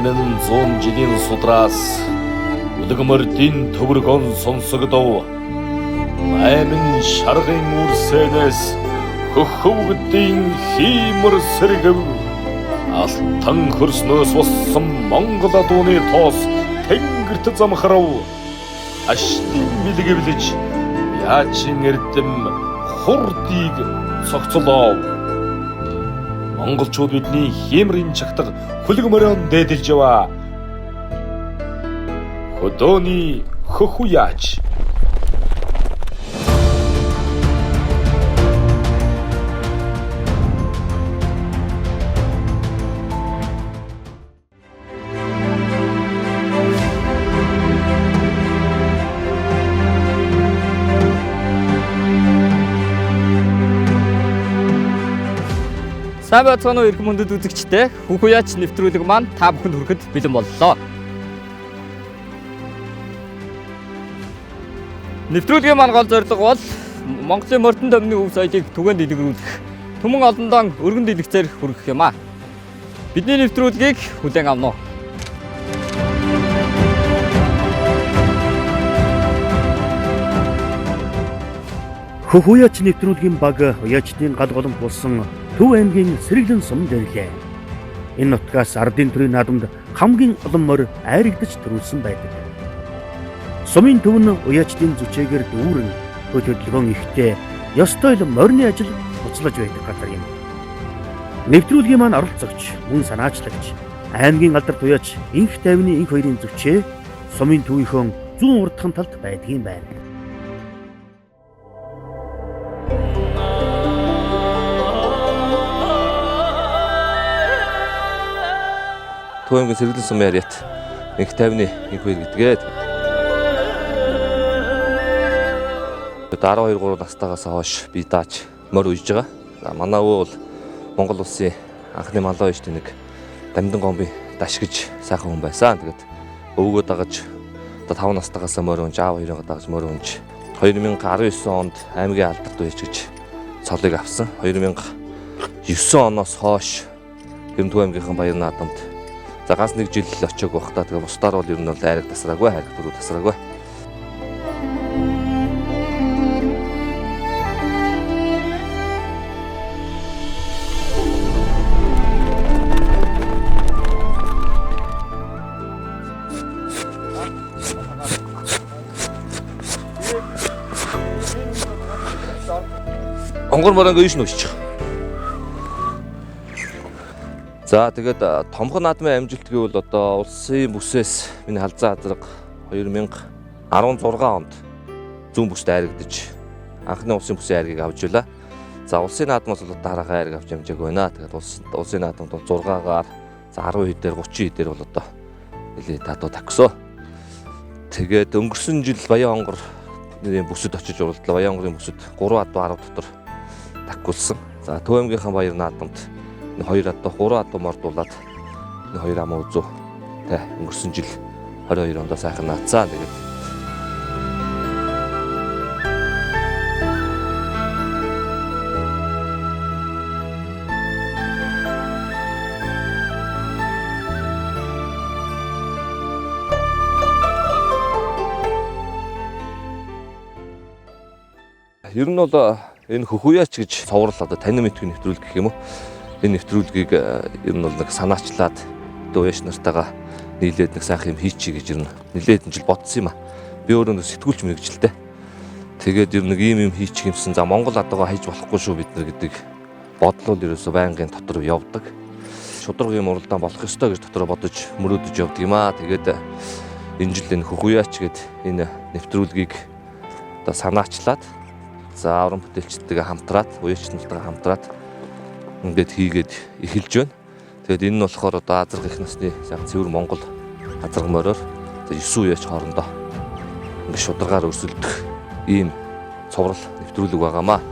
800 жилийн судраас үлгэмэрдийн төвөргөн сонсогдов. 8 шаргын үрсэнээс хөхөвгдийн хиймэр сэргэв. Алтан хөрснөөс болсон Монгол адууны тоос тэнгэрт замхрав. Ашлын билгэвлэж яачин эрдэм хурдыг цогцолоо. Монголчууд бидний хиймрийн чагтаг хүлэг морин дээдэлж яваа. Хөдөөний хөхүяач. Сайн байцгаана уу эрхэм хүндэт үзэгчдээ. Хөхүяач нэвтрүүлэг маань та бүхэнд хүрэхэд бэлэн боллоо. Нэвтрүүлгийн маань гол зорилго бол Монголын мордон томны өв соёлыг түгээн дэлгэрүүлэх, түмэн олондоо өргөн дэлгэцээр хүргэх юм аа. Бидний нэвтрүүлгийг хүлээн авна уу. Хөхүяач нэвтрүүлгийн баг уяачдын гал голомт болсон Төв аймгийн Сэргэлэн сум дэрлээ. Энэ нутгаас ардын төрийн наадамд хамгийн олон морь айрагдаж төрүүлсэн байдаг. Сумын төв нь уяачдын зүчээгээр дүүрэн хөдөлгөөн ихтэй ёстой л морины ажил буцлаж байдаг газар юм. Нэвтрүүлгийн маань оролцогч, мөн санаачлагч, аймгийн алдарт уяач инх тайвны инх хоёрын зүчээ сумын төвийнхөө зүүн урдхан талд байдгийн байна. Төв аймгийн Сэргэлэн сумын яриат инх тайвны инх хоёр гэдгээд 12-3 настайгаас хойш би дааж морь уйж байгаа. За манай өвөө бол Монгол улсын анхны малаа уйжтэй нэг Дамдын гомбын даш гэж сайхан хүн байсан. Тэгээд өвгөө дагаж одоо 5 настайгаас морь унж, аав хоёроо дагаж морь унж 2019 онд аймгийн алдарт уйж гэж цолыг авсан. 2009 оноос хойш Төв аймгийнхан баяр наадамд за ганц нэг жил очиог байх та. Тэгээ бусдаар бол ер нь бол айраг тасраагүй, хайраг дөрөв тасраагүй. Онгор моронго ийш нүсчих. За тэгээд томхон наадмын амжилт гэвэл одоо улсын бүсээс миний халзан азраг 2016 онд зүүн бүсд айрагдаж анхны улсын бүсийн айргийг авч байлаа. За улсын наадмаас бол дараахан айрыг авч амжааг байна. Тэгээд улсын наадамд бол 6-гаар за 10 хэдээр 30 хэдээр бол одоо нэлээд татуу тагсан. Тэгээд өнгөрсөн жил Баян онгор бүсэд очиж уралдлаа. Баян онгорын бүсэд 3 адуу 10 дотор таггуулсан. За Төв аймгийнхан баяр наадамд 2 адуу 3 адуу мордуулаад 2 ам үзүү тэ өнгөрсөн жил 22 онд сайхан наацсан. Тэгээд ер нь бол энэ хөхүяач гэж цоврал одоо танин мэдхүйн нэвтрүүлэг гэх юм уу. Энэ нэвтрүүлгийг ер нь бол нэг санаачлаад уяач нартайгаа нийлээд нэг сайхан юм хийчихье гэж ер нь нэлээд жил бодсон юм а. Би өөрөө сэтгүүлч мэрэгжилтэй. Тэгээд ер нь нэг ийм юм хийчих юмсан. За Монгол адуугаа хайж болохгүй шүү бид нар гэдэг бодлол ерөөсөө байнгын дотор явдаг. Шударга юм уралдаан болох ёстой гэж дотроо бодож мөрөөдөж явдаг юм а. Тэгээд энэ жил энэ хөхүяач гэдэг энэ нэвтрүүлгийг одоо санаачлаад за аврам бүтээлчтэйгээ хамтраад, уяач нартайгаа хамтраад ингээд хийгээд эхэлж байна. Тэгээд энэ нь болохоор одоо азраг их насны сайхан цэвэр Монгол азраг мориор 9 уяач хоорондоо ингээд шударгаар өрсөлдөх ийм цоврал нэвтрүүлэг байгаамаа.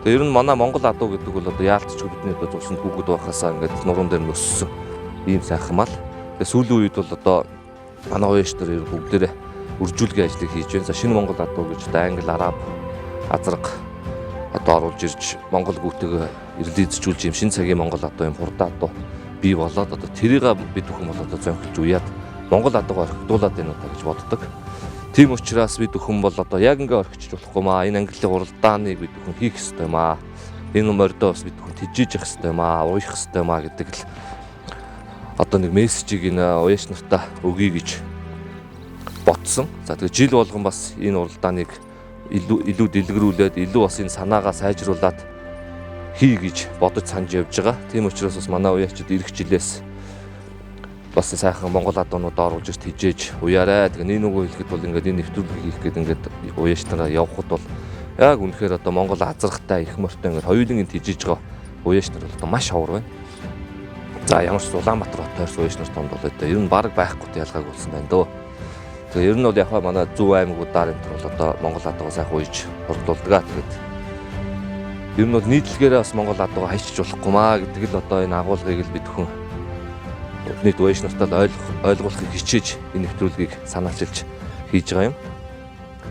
Тэгээд ер нь манай Монгол адуу гэдэг бол одоо яалтчгүй бидний одоо зурсанд хүүхэд байхасаа ингээд нуруунд дээр өссөн ийм сайхан мал. Тэгээд сүүлийн үед бол одоо манай уяач нар бүгдээрээ үржүүлгийн ажлыг хийж байна. За шинэ Монгол адуу гэж одоо англи, араб, азраг одоо оруулж ирж Монгол гүйтгээ эрлийзжүүлж юм шинэ цагийн Монгол адуу юм хурдан адуу бий болоод одоо тэрийг бид бүхэн бол одоо зөнхөлж уяад Монгол адуугаар орхигдуулаад байна удаа гэж боддог. Тийм учраас бид бүхэн бол одоо яг ингээ орхичж болохгүй маа. Энэ ангиллын уралдааныг бид бүхэн хийх ёстой маа. Энэ мордоо бас бид бүхэн тижиж явах ёстой маа, уяах ёстой маа гэдэг л одоо нэг мессежийг энэ уяаш нартаа өгье гэж ботсон. За тэгээ жил болгон бас энэ уралдааныг илүү дэлгэрүүлээд илүү бас энэ санаагаа сайжруулад хий гэж бодож санаж явж байгаа. Тийм учраас бас манай уяачид ирэх жилээс бас сайхан Монгол адуунууд оруулж ирж хижээж уяарай. Тэгээ нэг үгүй хэлэхэд бол ингээд энэ нэвтрүүлгийг хийх гээд ингээд уяач нараа явхад бол яг үнэхээр одоо Монгол азрахтай их морьтой ингээд хоёулын энд хижээж байгаа уяач нар бол одоо маш ховор байна. За ямар ч Улаанбаатар хотоос уяач нар тонд бол одоо ер нь баг байхгүй ялгааг болсон байна дөө. Тэгээ ер нь бол яг манай Зөв аймагуудаар энэ төр бол одоо Монгол адуугаа сайхан уйж хурдуулдаг. Тэгээд ер нь бол нийтлэгээрээ бас Монгол адуугаа хайчиж болохгүй маа гэдэг л одоо энэ агуулгыг л бид хүн нийт уяач нартай ойлгуулахыг хичээж энэ нэвтрүүлгийг санаачилж хийж байгаа юм.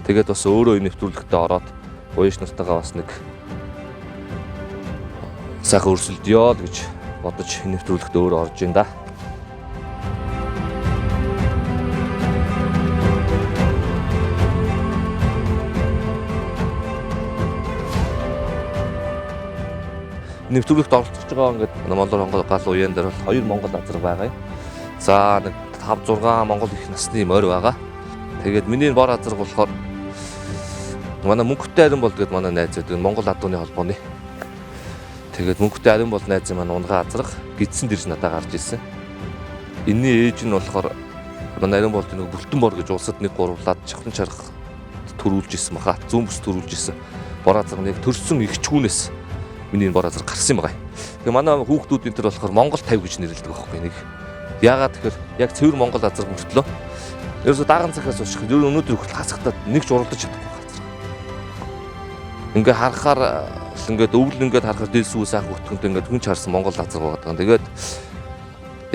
Тэгээд бас өөрөө энэ нэвтрүүлэгтээ ороод уяач нартайгаа бас нэг сайхан өрсөлдөё л гэж бодож энэ нэвтрүүлэгт өөрөө орж ин да. Нэвтрүүлэгт оролцож байгаа ингээд Монгол гал уяан дээр бол 2 Монгол азар байгаа юм. За нэг 5 6 Монгол их насны морь байгаа. Тэгээд миний бор азар болохоор манай мөнгөтэй арин бол тэгээд манай найзууд Монгол адууны холбооны. Тэгээд мөнгөтэй арин бол найз маань унгаа азрах гидсэн дэрж надад гарч ирсэн. Энийн ээж нь болохоор манай арин бол нэг бүлтэн бор гэж улсад нэг гурвлаад чавхан чарах төрүүлж исэн баха. Зүүн бүс төрүүлж исэн. Бор азрыг төрсөн ихчгүүнээс миний бор азар гарсан юм байна. Тэгээ манай хүүхдүүд энэ төр болохоор Монгол 50 гэж нэрлэдэг байхгүй нэг. Яагаад тэгэхээр яг цэвэр Монгол азар мөртлөө ерөөсө дааган цагаас ууших ер нь өнөөдөр хүртэл хасагтаад нэг ч уралдаж чадахгүй газар. Ингээ харахаар ингээд өвөл ингээд харахаар дээлсүү сайхан өтгөнтэй ингээд хүн чарсан Монгол азар байгаа. Тэгээд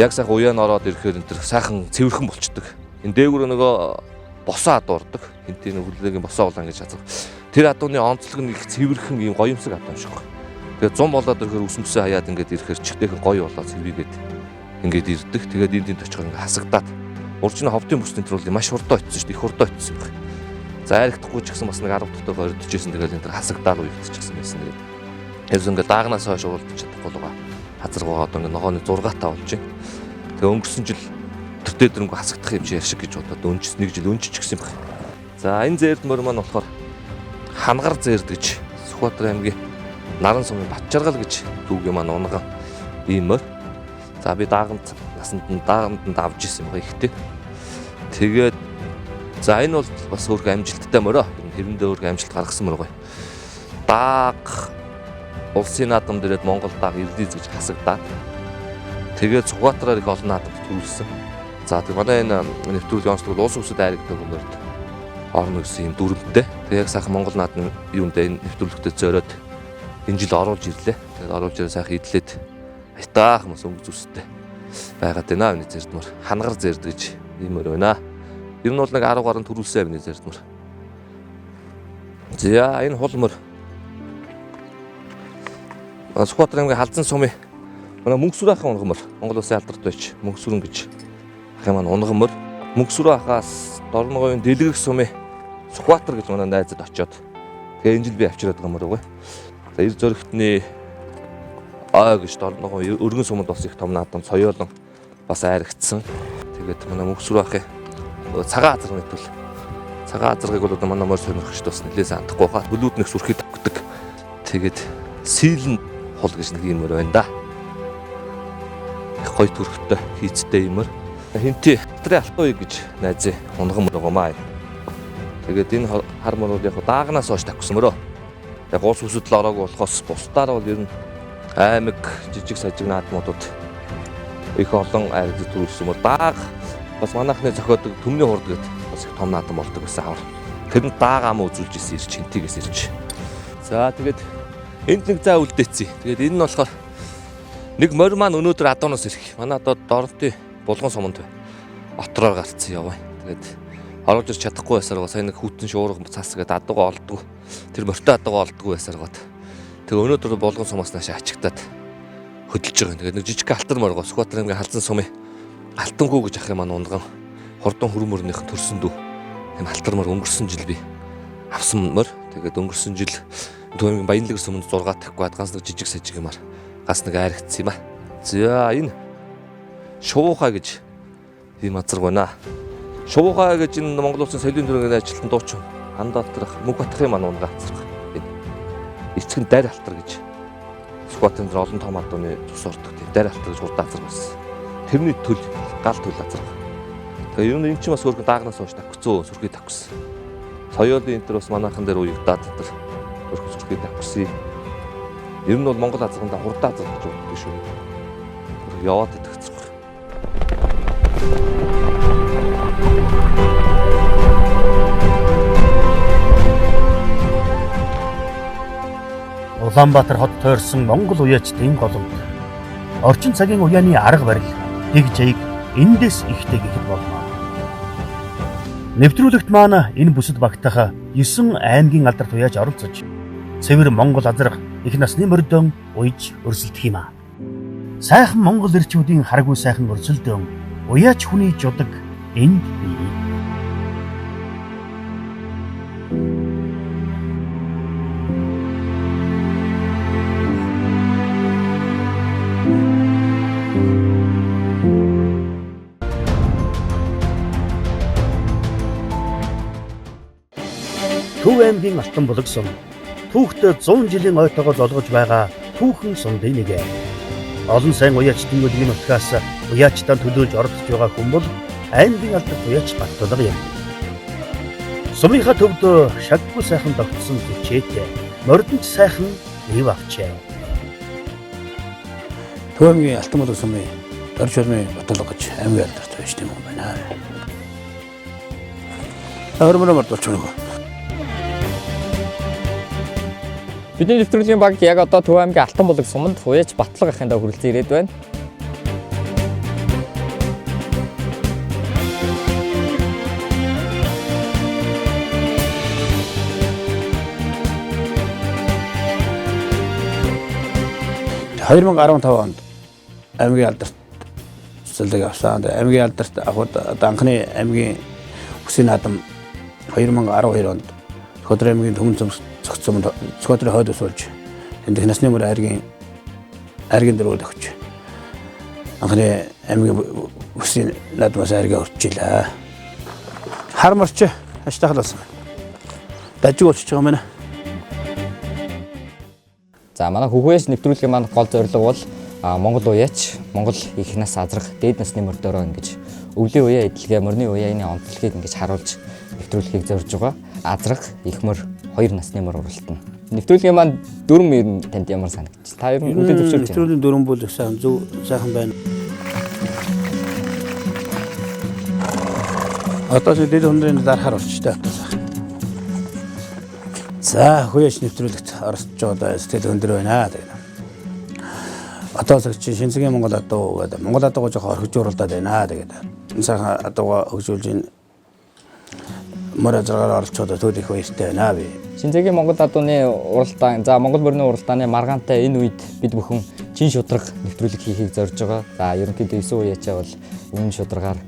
яг сайхан уяан ороод ирэхээр энэ төр сайхан цэвэрхэн болчдөг. Энэ дээгүүр нөгөө босоо адуурдаг. Хинтийн өвлөгийн босоо улаан гэж азар. Тэр адууны онцлог нь их цэвэрхэн ийм гоёмсог адуу шиг байна. Тэгээ 100 болоод ирэхээр үсмэсээ хаяад ингээд ирэхээр чихтэйхэн гоё болоод цэврийгээд ингээд ирдэг. Тэгээд энд очих ингээд хасагдаад уржны ховдын бүсний төрөл маш хурдан очсон шүү дээ. Их хурдан очсон юм байна. За аригдахгүй ч гэсэн бас нэг 10 дотор ордчихсэн. Тэгээд энэ хасагдаад уйлдчихсэн байсан. Тэгээд ингээд даагнаас хойш уралдаж чадахгүй байгаа. Хазаргуугаа одоо ингээд ногооны 6 таа болж байна. Тэгээ өнгөрсөн жил төртөө дөрөнгө хасагдах юм шиг гэж бодоод нэг жил өнжчихсэн юм байна. За энэ зээрд морь маань болохоор хангар зээрд гэж Сүхбаатар аймгийн Наран сумын Батчаргал гэж дүүгээ маань унган ийм морь. За би дааганд авж ирсэн юм байна ихтэй. Тэгээд за энэ бол бас өөрхөн амжилттай морь. Хэрэндээ өөрхөн амжилт гаргасан морь гоё. Дааг улсын наадам дээрээ Монгол дааг Эрдэнэс гэж хасагдаад тэгээд Сүхбаатараар их олон наадамд төрүүлсэн. За тэгээд манай энэ нэвтрүүлгийн онцлог улс усад айрагдаг морьд орно гэсэн юм дүрмтэй. Тэгээд яг сайхан Монгол наадам юундээ энэ нэвтрүүлэгтээ зөөрөөд энэ жил оруулж ирлээ. Тэгээд оруулж ирээ сайхан идлээд айтаах мөс өнгө зүстэй байгаад байна миний зэрдмөр. Хангар зэрд гэж ийм мөр байна. Ер нь бол нэг 10 гаруй төрүүлсэн миний зэрдмөр. За энэ хул мөр. Сүхбаатар аймгийн Халзан сумын манай Мөнгөсүр ахын унган мөр. Монгол улсын алдарт байж Мөнгөсүрэн гэж ахын маань унган мөр. Мөнгөсүр ахаас Дорноговын Дэлгэрэх сумын Сүхбаатар гэж манай найзад очиод тэгээ энэ жил би авчираад байгаа мөр үгүй. За эр зөрөгтний гэж Дорноговын өргөн суманд бас их том наадам соёолон бас айрагдсан. Тэгээд манай Мөнгөсүр ахын цагаан азрын төлөв. Цагаан азрыг бол одоо манай морь сонирхогчд бас нэлээд сандахгүй хаа. Хөлүүд нэг сүрхий тавгдаг. Тэгээд сийлэн хол гэж нэг юм байна да. Их гоё төрхтэй хийцтэй юмэр. Хинти Батрын Алтуй гэж найзын унган мөр байгаамаа. Тэгээд энэ хар мөр бол яг даагнаас хойш тавьсан мөрөө. Яг улс усэд л ороогүй болохоос бусдаар бол ер нь аймаг жижиг сажиг наадмуудад их олон айраг төрүүлсэн мөр. Дааг бас манайхны зохиодог төмний хурд гэдэг бас их том наадам болдог гэсэн хавар. Тэр нь дааг ам үзүүлж ирсэн ирч хинтигээс ирч. За тэгээд энд нэг заа үлдээцээ. Тэгээд энэ нь болохоор нэг морь маань өнөөдөр адуунаас ирэх. Манай одоо Дорнотын Булган суманд отроор гарцсан яваа. Тэгээд оруулж ирч чадахгүй байсаар сайн нэг хүүтэн шуурга цаас гэдэг адуугаа олдгоо. Тэр морьтой адуугаа олдгоо байсаар гот. Тэгээ өнөөдөр Булган сумаас нааш ачигтаад хөдөлж байгаа. Тэгээд нэг жижиг алтар моргоо Сүхбаатар аймгийн халзан сумын алтангуу гэж ах юм маань унган хурдан хөрмөрнийх төрсөн дүү. Энэ алтар мор өнгөрсөн жил би авсан мөр. Тэгээд өнгөрсөн жил Төв аймгийн Баянлаг суманд 6 тахгүйд ганц нэг жижиг сажиг юмар ганц нэг айрагдсан юм а. За энэ Шувуухай гэж ийм азар байна. Шувуухай гэж энэ Монгол Улсын соёлын төрийн ажилтан дуучин Хандалтрах Мөнхбатхын маань унгаа азар. Энэ эцэг нь Дарь алтар гэж Сүхбаатарын дээр олон том алдууны тус ордог тийм Дарь алтар гэж хурдан азар байсан. Тэрний төл гал төл азар. Тэгээ ер нь эн чинь бас өөрхөн даагнаас хойш тавхицсан сүрхий тавхсан. Соёлын энэ төр бас манайхан дээр уягдаад тэр өөрхөн сүрхий тавхсан. Ер нь бол Монгол азарганда хурдан азар гэж боддог шүү. Яваад идэгцэх. Улаанбаатар хот тойрсон Монгол уяачдын голомт. Орчин цагийн уяаны арга барил, дэг жийг эндээс ихтэй гэхэд болно. Нэвтрүүлэгт маань энэ бүсэд багтах 9 аймгийн алдарт уяаж оролцож, цэвэр Монгол азарга их насны мордон уйж өрсөлдөх юм а. Сайхан Монгол эрчүүдийн харгүй сайхан өрсөлдөөн уяач хүний жудаг энд бий. Төв аймгийн алтан булаг сум түүхтэй 100 жилийн ойтойгоо золгож байгаа түүхэн сумдын нэг. Олон сайн уяачдын үлгийн утгаас уяачдаа төлөөлж оролцож байгаа хүн бол аймгийн алдарт уяач Баттулга юм. Сумынхаа төвд шаггүй сайхан тогтсон хичээтэй мордонч сайхан ив авчээ. Төв аймгийн алтан булаг сумын Дорж улмын Баттулга гэж аймгийн алдарт уяач юм байна. Өөрөөр мордолч юм. Бидний нэвтрүүлгийн баг яг одоо Төв аймгийн Алтан булаг суманд уяач Баттулга ахын даа хүрэлцэн ирээд байна. Хоёр 2015 онд аймгийн алдарт цэцэлэг авсан. Аймгийн алдарт авахд анхны аймгийн үсгийн наадам 2012 онд Сүхбаатар аймгийн Төмөн зогцсон Сүхбаатарын хойд ус болж энд насны мөр айргийн дөрөв өгч анхны аймгийн үсгийн наадмаас айргаа өрчилээ. Хармарч аштахал болсон. Дажиг болчих байгаа мэнэ. За манай хөхөөс нэвтрүүлгийн маань гол зорилго бол Монгол уяач, Монгол их нас азрах дээд насны мордороо ингэж өвлийн уяа эдлэгээ, морины уяаны онцлогийг ингэж харуулж нэвтрүүлгийг зорж байгаа. Азрах их мөр 2 насны мөр уралтна. Нэвтрүүлгийн маань дүрм ер нь танд ямар санагдчих? Та ер нь үлийн төвшөлж байна. Нэвтрүүлгийн дүрм бол их сайхан зөв сайхан байна. Одоо ч дэд хондрын дарахаар болчихтой байна. За хөөж нэвтрүүлэгт оролцож байгаа сэтгэл өндөр байна. Одоо ч шинцгийн Монгол адуу гэдэг Монгол адуугаа жоохон орхижуулдаг байна. Тэгээд энэ сайхан адуугаа хөгжүүлж ин мөр азаргаар оролцоод төд их баяртай байна би. Шинцгийн Монгол адууны уралдаан, за Монгол морины уралдааны маргаантай энэ үед бид бүхэн чин шудраг нэвтрүүлэг хийхийг зорж байгаа. За ерөнхийдөө 9 уяачаа бол өмнө шударгаар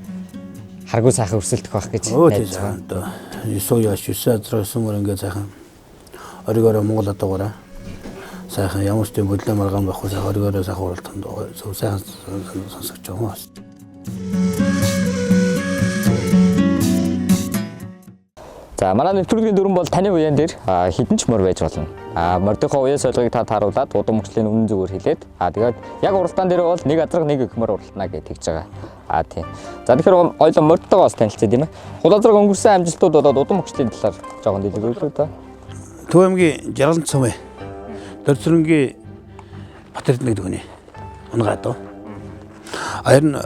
харгуй сайхан өрсөлдөх байх гэж найдаж байгаа. 9 уяач 9 азраг сүмөр ингээ сайхан оригоор Монгол адуугаараа сайхан ямар ч юм бодлоо маргаан байхгүй сайхан оригоор сайхан уралдаанд сайхан сонсогч байгаа. За манай нэвтрүүлгийн дүрэн бол таны уяан дээр хідэн ч мөр байж болно. Мордынхоо уяан солигыг та харуулад удам мөчлийн үнэн зүгээр хэлээд тэгээд яг уралдаан дээр бол нэг азраг нэг их мөр уралтна гэж тэгж байгаа. Тийм. За тэгэхээр ойлон мордтойгоо бас танилцъя тийм ээ. Хул азраг өнгөрсөн амжилтууд болоод удам мөчлийн талаар жоохон дэлгэрүүлээ та. Төв аймгийн Жаргалт сумын Доржрынгийн Батэрднэг дөхний унгадуу. Харин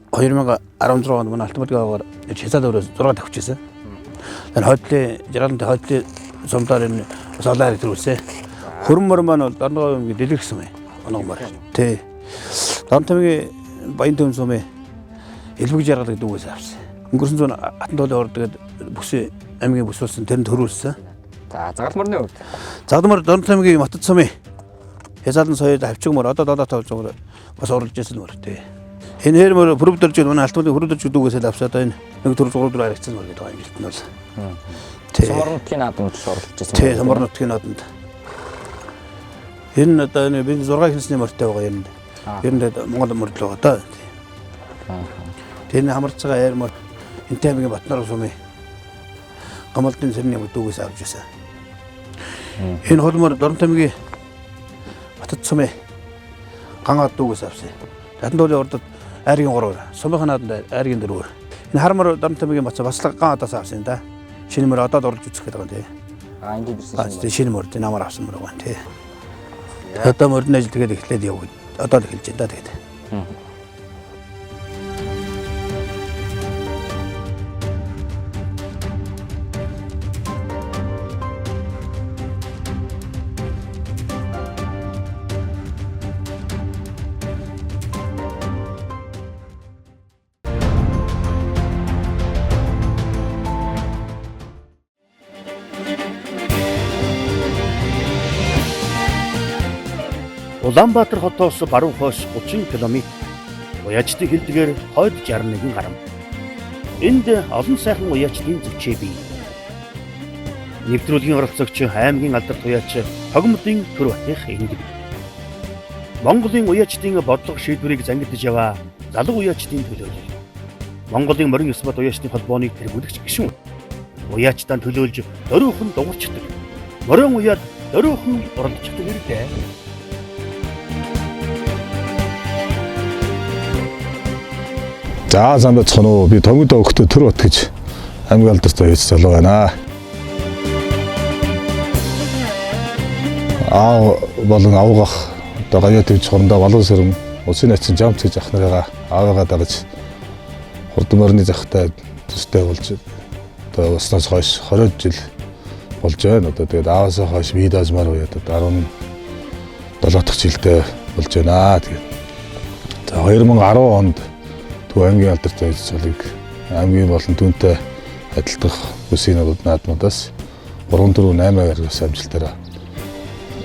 2016 онд манай алтан булгаагаар хязаад өрөөс 6 тавьчихсан. Тэр хойдлын Жаргалт хойдлын сумдаар энэ солиар төрүүлсэн. Хөрмөр маань бол Дорногов аймгийн Дэлгэрэх сумын унгамар. Тэ. Дорноговын Баян сумын Элбэг Жаргалт дүүгээс авсан. Өнгөрсөн зуун Атан тоолын ордогод бүсээ аймгийн бүс болсон тэр нь төрүүлсэн. За Загал морны хувьд. Загал мор Дорногов аймгийн Матад сумын Хязаалан соёл авчигмөр одоо тавж байгаа бас оруулж ирсэн мөр тий. Энэ хэрмөр провдорж манай алтмын провдорж дүүгээс л авсаа одоо энэ нэг 4-4 харагдсан мөр гэдэг юм гэлт нь бол. Сумар нутгийн наадамд оруулж ирсэн. Тий, сумар нутгийн наадамд. Энэ одоо энэ би 6 хэсний мөртэй байгаа юм. Ер нь Монгол мөрлөө одоо. Тэр хамарч байгаа ярмаар энтэй аймгийн Батнар сумын гамалдын сэрний дүүгээс авч ирсэн. Энэ холмор Дорнот аймгийн Батд сумын гангаад дүүгээс авсан. Татандуулын урдад айргийн 3-оор, сумын наадамд айргийн 4-оор. Энэ хармар Дорнот аймгийн бас гангаадаас авсан да. Шинэ мөр одоо оруулж үзэх гэдэг юм тий. Энд ирсэн. Шинэ мөр тий намар авсан мөр байна тий. Одоо мөрний ажил тэгээд эхлээд явуу. Одоо л эхэлж байна да тэгээд. Улаанбаатар хотоос баруун хойш 30 км, уяачдын хилдгээр хойд 61 гаруй. Энд олон сайхан уяачдын зөвчөө бий. Нэвтрүүлгийн оролцогч аймгийн алдарт уяач Тогмодын Төрбатих энгэр. Монголын уяачдын бодлого шийдвэрийг зангидж яваа залуу уяачдын төлөөлөл. Монголын морин ёс бод уяачдын холбооны тэргүүлэгч гишүүн. Уяачдаа төлөөлж дөрөвхөн дуурчдаг. Морин уяад дөрөвхөн оролцдог хэрэгтэй. За сайн байцгаана уу. Би Тогмод өгтө Төрбат гэж аймгийн алдарт уяач залуу байна. Болон авгах одоо гаяа твж хорондоо балуун сэрэн улсын найзсан жамт гэж ах нарыгаа аавыгаа дагаж хурдан морины захтай төстэй болж одоо уснаас хойш 20 жил болж байна. Одоо тэгээд ааваасаа хойш би даажмаар уяад 17 дахь жилдээ болж байна. Тэгээд за 2010 онд Төв аймгийн алдарт уяач цолыг аймгийн болон түүнтэй адилдах бүсийн наадмуудаас 3-4-8 гаруйс амжилтаараа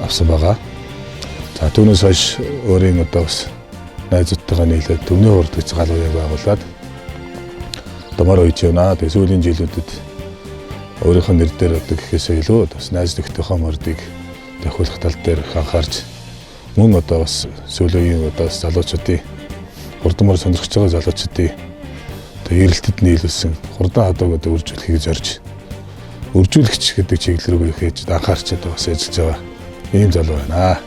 авсан байгаа. За түүнээс хойш өөрийн одоо бас найзуудтайгаа нийлээд Төвний урд гэж гал уяаг байгуулад домоор үйж байна. Тэгээ сүүлийн жилүүдэд өөрийнхөө нэр дээр одоо гэхээсээ илүү бас найз нөхдийнхөө мордыг давхиулах тал дээр анхаарч мөн одоо бас сүүлийн одоо залуучуудын хурдан мор сонирхож байгаа залуучуудын одоо эрэлтэд нийлүүлсэн хурдан хадааг одоо үржүүлэхийг зорж үржүүлэгч гэдэг чиглэл рүү ихэж анхаарч одоо бас ажиллаж байгаа ийм залуу байна.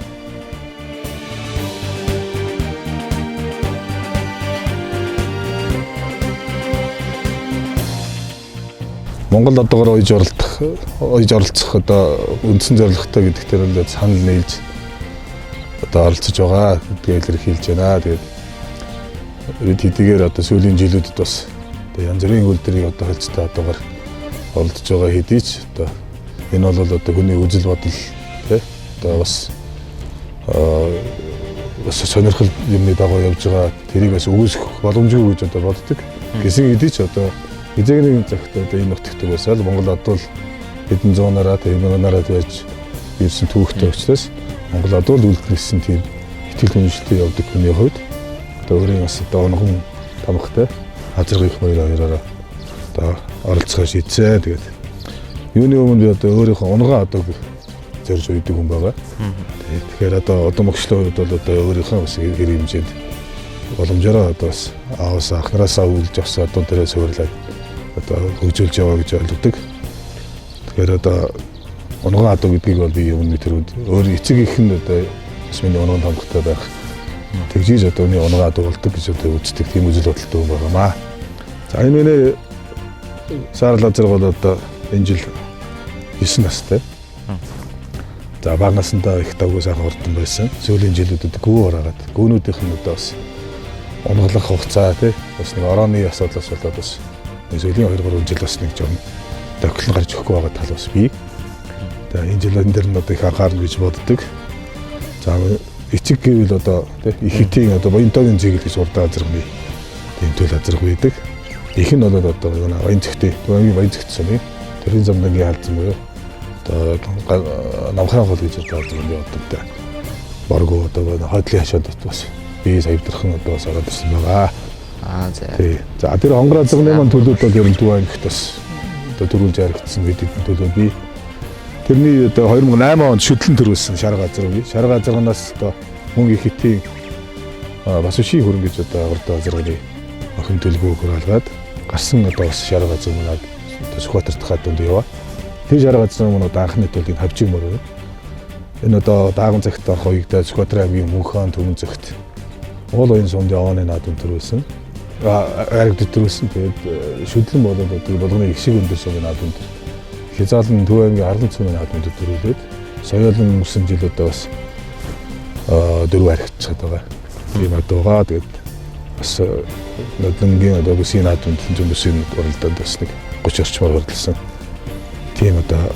Монгол одоогоор ойж оролцох одоо үндсэн зорилготой гэдэг дээр л санал нийлж одоо оролцож байгаа гэдгийг илэрхийлж байна. Тэгээд бид хэдийгээр одоо сүүлийн жилүүдэд бас янз бүрийн үйлдвэрийг одоо хэлцтэй одоогоор оролцож байгаа хэдий ч одоо энэ бол одоо хүний үзэл бодол тий одоо бас сонирхол юмны дагуу явж байгаа тэрийг бас үүсгэх боломжгүй гэж одоо боддог. Гэсэн хэдий ч одоо хизээний цагт одоо энэ нутагт байсаал Монгол одвол хэдэн зуунаараа тэрнээрээ байж ирсэн түүхтэй учраас Монгол одвол үйлдвэрлэсэн тийм итгэл үнэмшилтэй явдаг хүний хувьд одоо өөрийн бас одоо онгон тамхтай азаргын хоёроо одоо оролцохоор шийдсэн. Тэгээд юуны өмнө би одоо өөрийнхөө онгон одоо зорж үйдэг хүн байгаа. Тэгэхээр одоо мөгчлийн хувьд бол одоо өөрийнхөө бас хэрэг хэмжээнд боломжоор одоо бас ааваас ахнараасаа үйлж авсан одоо дээрээ суйрлаад одоо хөгжүүлж яваа гэж ойлгодог. Тэгэхээр одоо онгон адуу гэдгийг бол би өмнө тэрүүд өөр эцэг их нь одоо бас миний онгон тамхтай байх. Тэгжиж одоо үний онгон адуу болдог гэж одоо үздэг тийм үзэл бодолтой хүн байгаамаа. За энэ миний Саар Лазар бол одоо энэ жил 9 настай. За бага насндаа их давгүй сайхан хурдан байсан. Сүүлийн жилүүдэд гүү ороод гүүнүүдийнх нь одоо бас онголох хугацаа тий бас нэг орооны асуудлаас болоод бас сүүлийн 2-3 жил бас нэг жоом тохиолн гарч өгөхгүй байгаа тал бас бий. Тэгээ энэ жилэн дээр нь одоо их анхаарна гэж боддог. За эцэг гэвэл одоо тий их хэтийн одоо боёнтойн зэглэл гэж урдаа азаргны тийм төл азарг байдаг. Их нь бол одоо баян цэгтэй баян цэгт сумын тэрийн замдангийн хаалцсан буюу одоо намхан хол гэж одоо юм явдаг та. баргуу одоо хойдлын хашаад бас бие саявдрахын одоо бас ороод ирсэн байгаа. За. Тий. За тэр хонгор азганы маань төлөвд бол ер нь Төв аймагт бас одоо төрүүлж яригдсан гэдэг төлөв би тэрний одоо 2008 онд шүтлэн төрүүлсэн шар газар үе. Шар газарнаас одоо мөнгө их хэтийн бас ший хөрөнгө гэж одоо урд газрын охин төлгөө хөрөөлгаад гарсан одоо бас шар газар мөнөд одоо Сүхбаатарт хатунд яваа. Тэр шар газрын мөнөд анхны төлөвийг хавчигмөр байна. Энэ одоо дааган цагт хоёрдаа Сүхбаатар аймгийн Мөнхөн Төмөн цагт уул уян сумдын овооны наадам төрүүлсэн. Аригд төрүүлсэн. Тэгээд шүтлэн болоод одоо болгоны их шиг өндөр сумын наадамд хязаалан Төв аймгийн Арлан цумын наадамд төрүүлээд соёолын өнгөрсөн жил одоо бас дөрөв аригдчихад байгаа. Тийм одоогоо тэгээд бас Нодлонгийн одоо бүсийн наадамд зүүн бүсийн уралдаанд бас нэг 30 орчмоор хөрлөсөн. Тийм одоо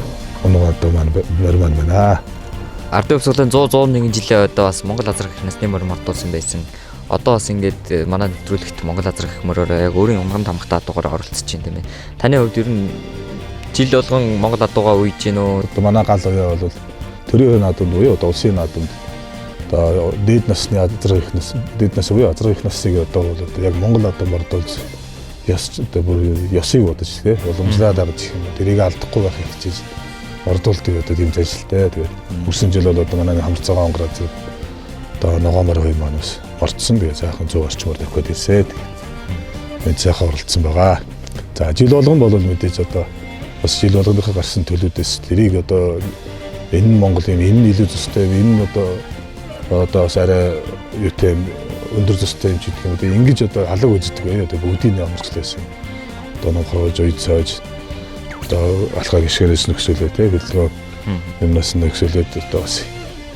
оноо одоо маань нормал байна. Ардын өвсгөлийн 101 жилийн одоо бас Монгол азрах их насны мөр мартуулсан байсан. Одоо бас ингээд манай нэвтрүүлэгт Монгол азрах их мөрөөр яг өөрийн умган тамхтай адуугаар оролцож байна тийм ээ. Таны хувьд ер нь жил болгон Монгол адуугаа үйж гин үү? Одоо манай гал уяа бол төрийн наадамд буюу одоо улсын наадамд одоо дээд насны азрах их нас дээд нас буюу азрах их насыг одоо бол одоо яг Монгол адуу мордуулж ёс одоо бүр ёсыг бодож тий уламжлаад авч их юм. Тэрийг алдахгүй байхыг хичээж ордуулдаг одоо тийм ажилтай. Тэгээд хүрсэн жил бол одоо манай хамт цагаан хонгор азар одоо ногоомор хоёр маань бас орцсон. Тэгээд сайхан 100 орчмоор давхад ирсээ. Тэгээд сайхан оролцсон байгаа. За жил болгоно бол мэдээж одоо бас жил болгоныхоо гарсан төлөвдөөс тэрийг одоо энэ Монголын энэ илүү зөстэй энэ одоо бас арай юутэй өндөр зөстэй юм ч гэдэг юм. Тэгээд ингэж одоо халаг үздэг бай. Одоо бүгдийн амарчлаасан. Одоо нохрож үйд сойж одоо алхаа гიშгэрээс нөхсөлөө тий бэлгөө юмнаас нөхсөлөөд одоо бас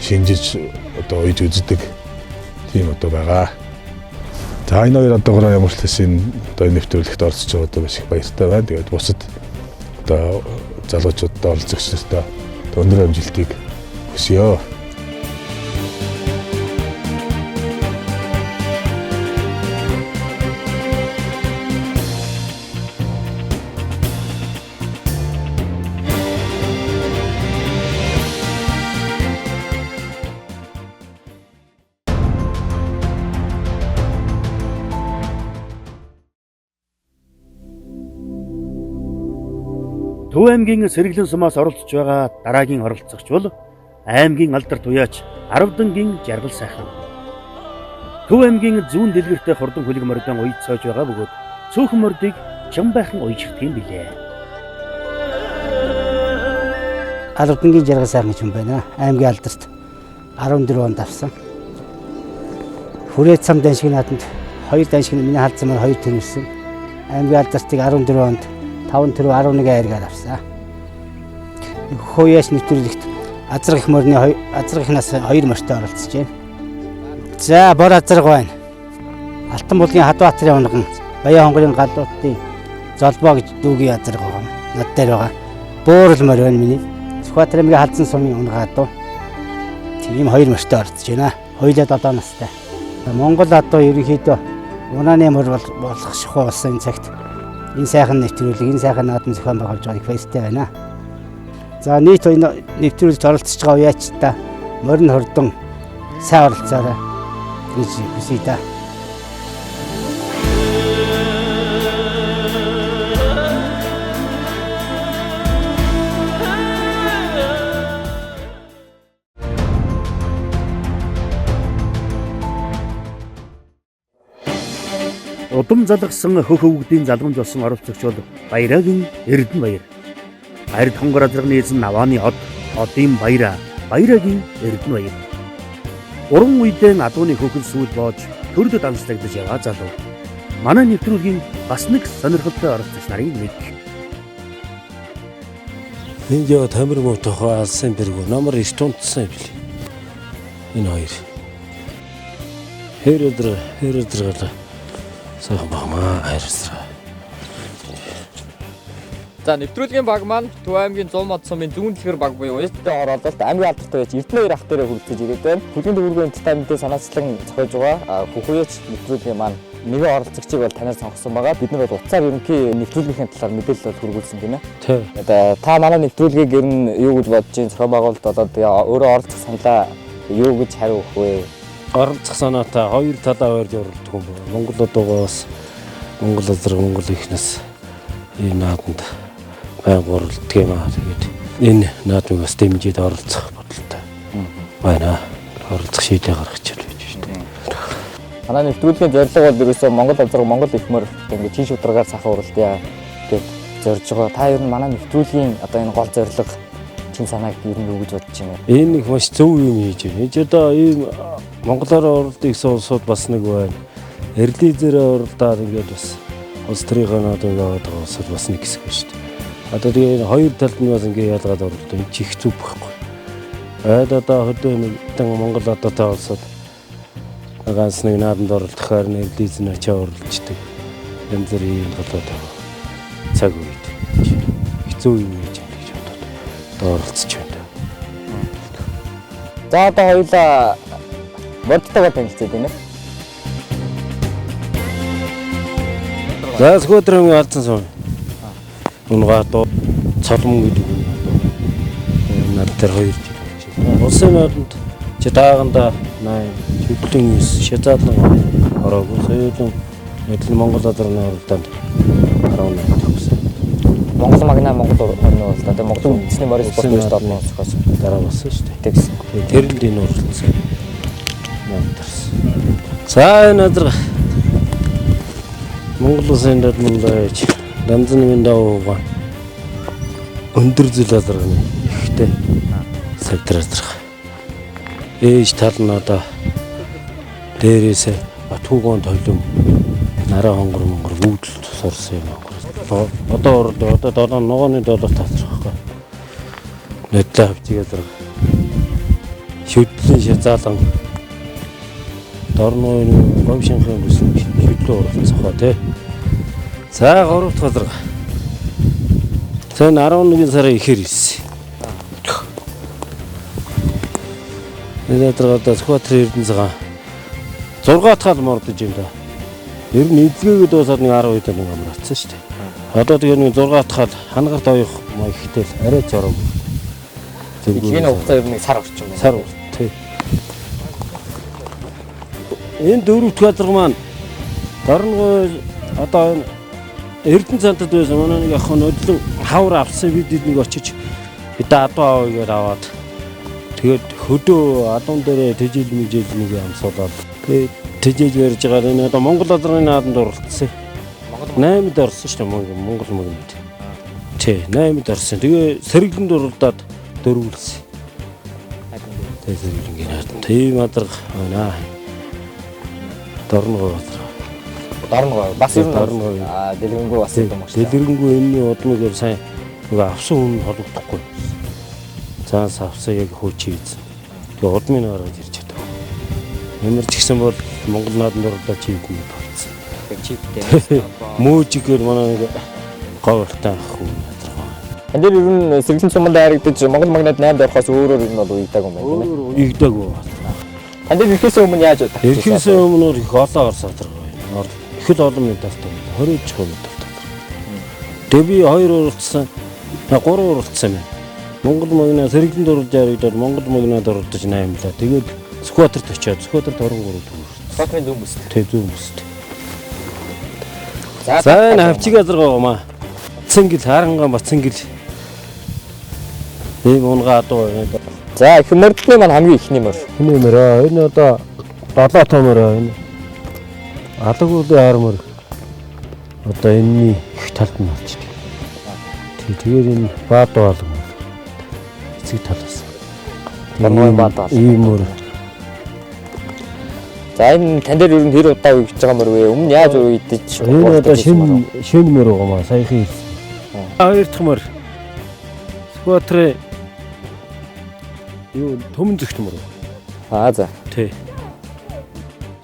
шинжиж одоо үйж үздэг тийм одоо байгаа. За энэ хоёр одоогоор ямар ч хэлсэн одоо нэвтрүүлэгт орцож байгаа одоо маш их баяртай байна. Тэгээд бусад одоо залуучуудад оролцогч нартай өндөр амжилтыг хүсье. Төв аймгийн Сэргэлэн сумаас оролцож байгаа дараагийн оролцогч бол аймгийн алдар туяач Аравдангийн Жаргал сайхан. Төв аймгийн зүүн дэлгэртэй хурдан хөлөг мордын уйд сойж байгаа бөгөөд цөөхөн мордыг чам байхан уйжих юм билээ. Аравдангийн Жаргал сайхан юм байна. Аймгийн алдарт 14 онд авсан. Хүрээ цам даншиг наадамд 2 даншиг миний халдсан маань 2 төрүүлсэн. Аймгийн алдартыг 14 онд 5 төрөв 11 айргаар авсан. Хууяаш нэвтрүүлэгт азрах их морины азрах их нас 2 морьтой оролцож байна. За бор азрах байна. Алтан булгийн Хадбаатарын унган Баян хонгорын галуутын золбоо гэж дүүгийн азрах байгаа. Над дээр байгаа. Буурал морь байна миний. Сүхбаатар аймгийн халдсан сумын унгаа адуу. Тийм 2 морьтой оролцож байна. Хоёулаа 7 настай. Монгол адуу ерөнхийдөө унааны морь болох шахуу болсон энэ цагт энэ сайхан нэвтрүүлэг, энэ сайхан наадам зохион байгуулж байгааг их баяртай байна. За нийт энэ нэвтрүүлэгт оролцож байгаа уяачтай морин хурдан сайн оролцоорой гэж хүсье да. Удам залгсан хөх өвгдийн залгамж болсон оролцогч бол Баярагийн Эрдэнэбаяр. Ард хонгор азрагны эзэн Навааны одын Баярагийн Эрдэнэбаяр. Уран үедээ адууны хөхөл сүүл боож төрд данслагдаж яваа залуу. Манай нэвтрүүлгийн бас нэг сонирхолтой оролцогч нарын нэг. Энд яа тамир мөвтөхөө алсан бэргүү номер 9 тунтсан бил. Энэ хоёр. Хэрэдэр сайхан багмаа хайрсраа. За нэвтрүүлгийн баг маань Төв аймгийн 100 мод сумын зүүн дэлгэр баг буюу уяаттай оролцолт аймгийн алдартай байж Эрдэнэбаяр ах дээрээ хүрэлцэж ирээд байна. Хөдөлгөөний төвөргөө энтертайнментийн санаачлан зохиож байгаа хөхөөч нэвтрүүлгийн маань нэгэн оролцогчийг бол танаар сонгосон байгаа. Бид нар бол утсаар ерөнхий нэвтрүүлгийн талаар мэдээлэл бол хүргүүлсэн тийм ээ. Тий. Та манай нэвтрүүлгийг ер нь юу гэж бодож байна? Зохион байгуулалт болоод өөрөө оролцох саналаа юу гэж хариу өгөх вэ? Оролцох санаатай хоёр талаа барьж оролдох юм байна. Монгол одоогоос Монгол азар Монгол ихнээс энэ нааданд байнга оролддог юм аа. Тэгээд энэ наадмаас дэмжиж оролцох бодолтой байна. Оролцох шийдэл гаргаж байна гэж байна. Манай нэвтрүүлгийн зорилго бол ерөөсөө Монгол азар Монгол ихмөр ингээд чинь шударгаар сахаа уралдъя гэж зорж байгаа. Та ер нь манай нэвтрүүлгийн одоо энэ гол зорилго чин санааг ер нь юу гэж бодож байна? Энэ их маш зөв юм хийж байна. Энд одоо ийм Монголоор оролдох гэсэн улсууд бас нэг байна. Эрлизээрээ оролдоод ингээд бас улс төрийн наадмыг аваад байгаа улсууд бас нэг хэсэг байна шүү дээ. Одоо тэгээ хоёр талд нь бас ингээд ялгаад оролдоо. Энд чих зүг байхгүй. Одоо хөдөө нэгэн Монгол одоотой улсууд ганц нэг наадамд оролдохоор эрлиз нь очиж оролцдог. Янз бүрийн голоод байгаа. Цаг үед хэцүү юм хийж байна гэж бодоод оролцож байна. За одоо хоёулаа модтойгоо танилцуулъя тийм ээ. За сквадрын алдсан сон. Унгато цалмын гэдэг юм. Над дээр 2 жил байна. Улсын наадамд житааганда 8 хөдөлгөөний шатаалан ороогүй. Соёлын эдгээр Монгол азрын оролдоонд 18 төгсөн. Монгол магнаа Монгол орны улстай тийм Монгол үндэсний морин спортын орны улсаас дараа болсон шүү дээ. тэгсэн. Тэрэнд энэ оролцсон. За энэ азар Монгол улсын дэдмэндэж данзны даваа өндөр зүүл азарганы ихтэй савдар азарх. Ээж тал нь одоо дээрээсээ Батуугон толим нараа хонгор монгор үүдэл сурсан юм аа. Одоо одоо ногооны долоо таасрахгүй. Нэтлээ хавцыг азарх. Шүдлийн шазаалан дорны говьшинхэн бүсэн шүдлөө оролцох ба тий. За 3 дахь азар. Сэн 11 сарын ихэр ирсэн. Энэ одоо скватер эрдэн цагаан 6 дахь мордож юм да. Ер нь эзгээгээд дуусаад нэг 10 удаа нэг амрацсан шүү дээ. Одоо тэгээ нэг 6 дахь хангарт оёх ихтэй арай жором. Энэ хугацаа ер нь сар орчим байна. Сар тий. Энэ 4 дахь азар маань дорногоо одоо Эрдэнэ цантад байсан манай нэг ах нь өдлөн хавар авсан бид нэг очиж бид адуу авъя гэж аваад тэгээд хөдөө адуун дээрээ тэжээл мэжээл нэг амсуулаад тэгээд тэжээж барьж байгаа энэ одоо Монгол азрын наадамд оролцсон. 8-д орсон шүү дээ Монгол мөнгөнд. Тий 8-д орсон. Тэгээ сэргэлэнд оролдоод дөрвөлсөн. Тэгээд сэргэлэнгийн наадам. Тийм азар байна. Дорногоо Дорногоо бас ер нь дэлгэнгүй бас юм уу? Дэлгэнгүй энэний удмыг сайн нөгөө авсан хүн холбогдохгүй. Цаас авсан яг хөөчийз. Тэгээ удмыг гаргаж ирж чадав. Ямар ч гэсэн бол Монгол наадамд оролдож чийдэн болсон. Чийдтэй. Мөөжигээр манай нэг говьртай ах хүн ядраа. Энд дээр ер нь сэргэлэн суманд харагдаж Монгол магнад 8-д орохоос өөрөөр ер нь бол уйдаг юм байна тийм ээ. Игдэггүй. Энд дээр ирэхээс өмнө яаж удаа? Ирэхээс өмнө их олон орсоод байгаа. Ихэд олон мэдээлэлтэй 20 жих мэдээлэлтэй. Тэгээ би 2 уралдсан 3 уралдсан байна. Монгол магнаа сэргэлэнд орж яригдаад Монгол магнаад оролдож 8 лаа. Тэгээд скватерт очиад скватерт 23 төгрөг. Скватерын зүүн бүст. Тэг зүүн бүст. За энэ хавчиг азар гоомаа. Цэнгэл харангаан бацэнгэл. Ийм унгаа адуу байна. За их мордны маань хамгийн ихний мөр. Энэ мөрөө энэ одоо 7 томороо энэ. Алагуулын армор одоо энэний их талд нь орж ирдэг. Тэгээд энэ баадуу алга. Эцэг талаас. Дорногын баадуу алга. Ийм мөр. За энэ тань дээр ер нь хэр удаа үйж байгаа мөр вэ? Өмнө яаж үйдэж? Энэ одоо шинэ мөр гоомаа саяхан ирсэн. Хоёр дахь мөр. Скватрэ юу төмөн зөвхт мөр. За. Тий.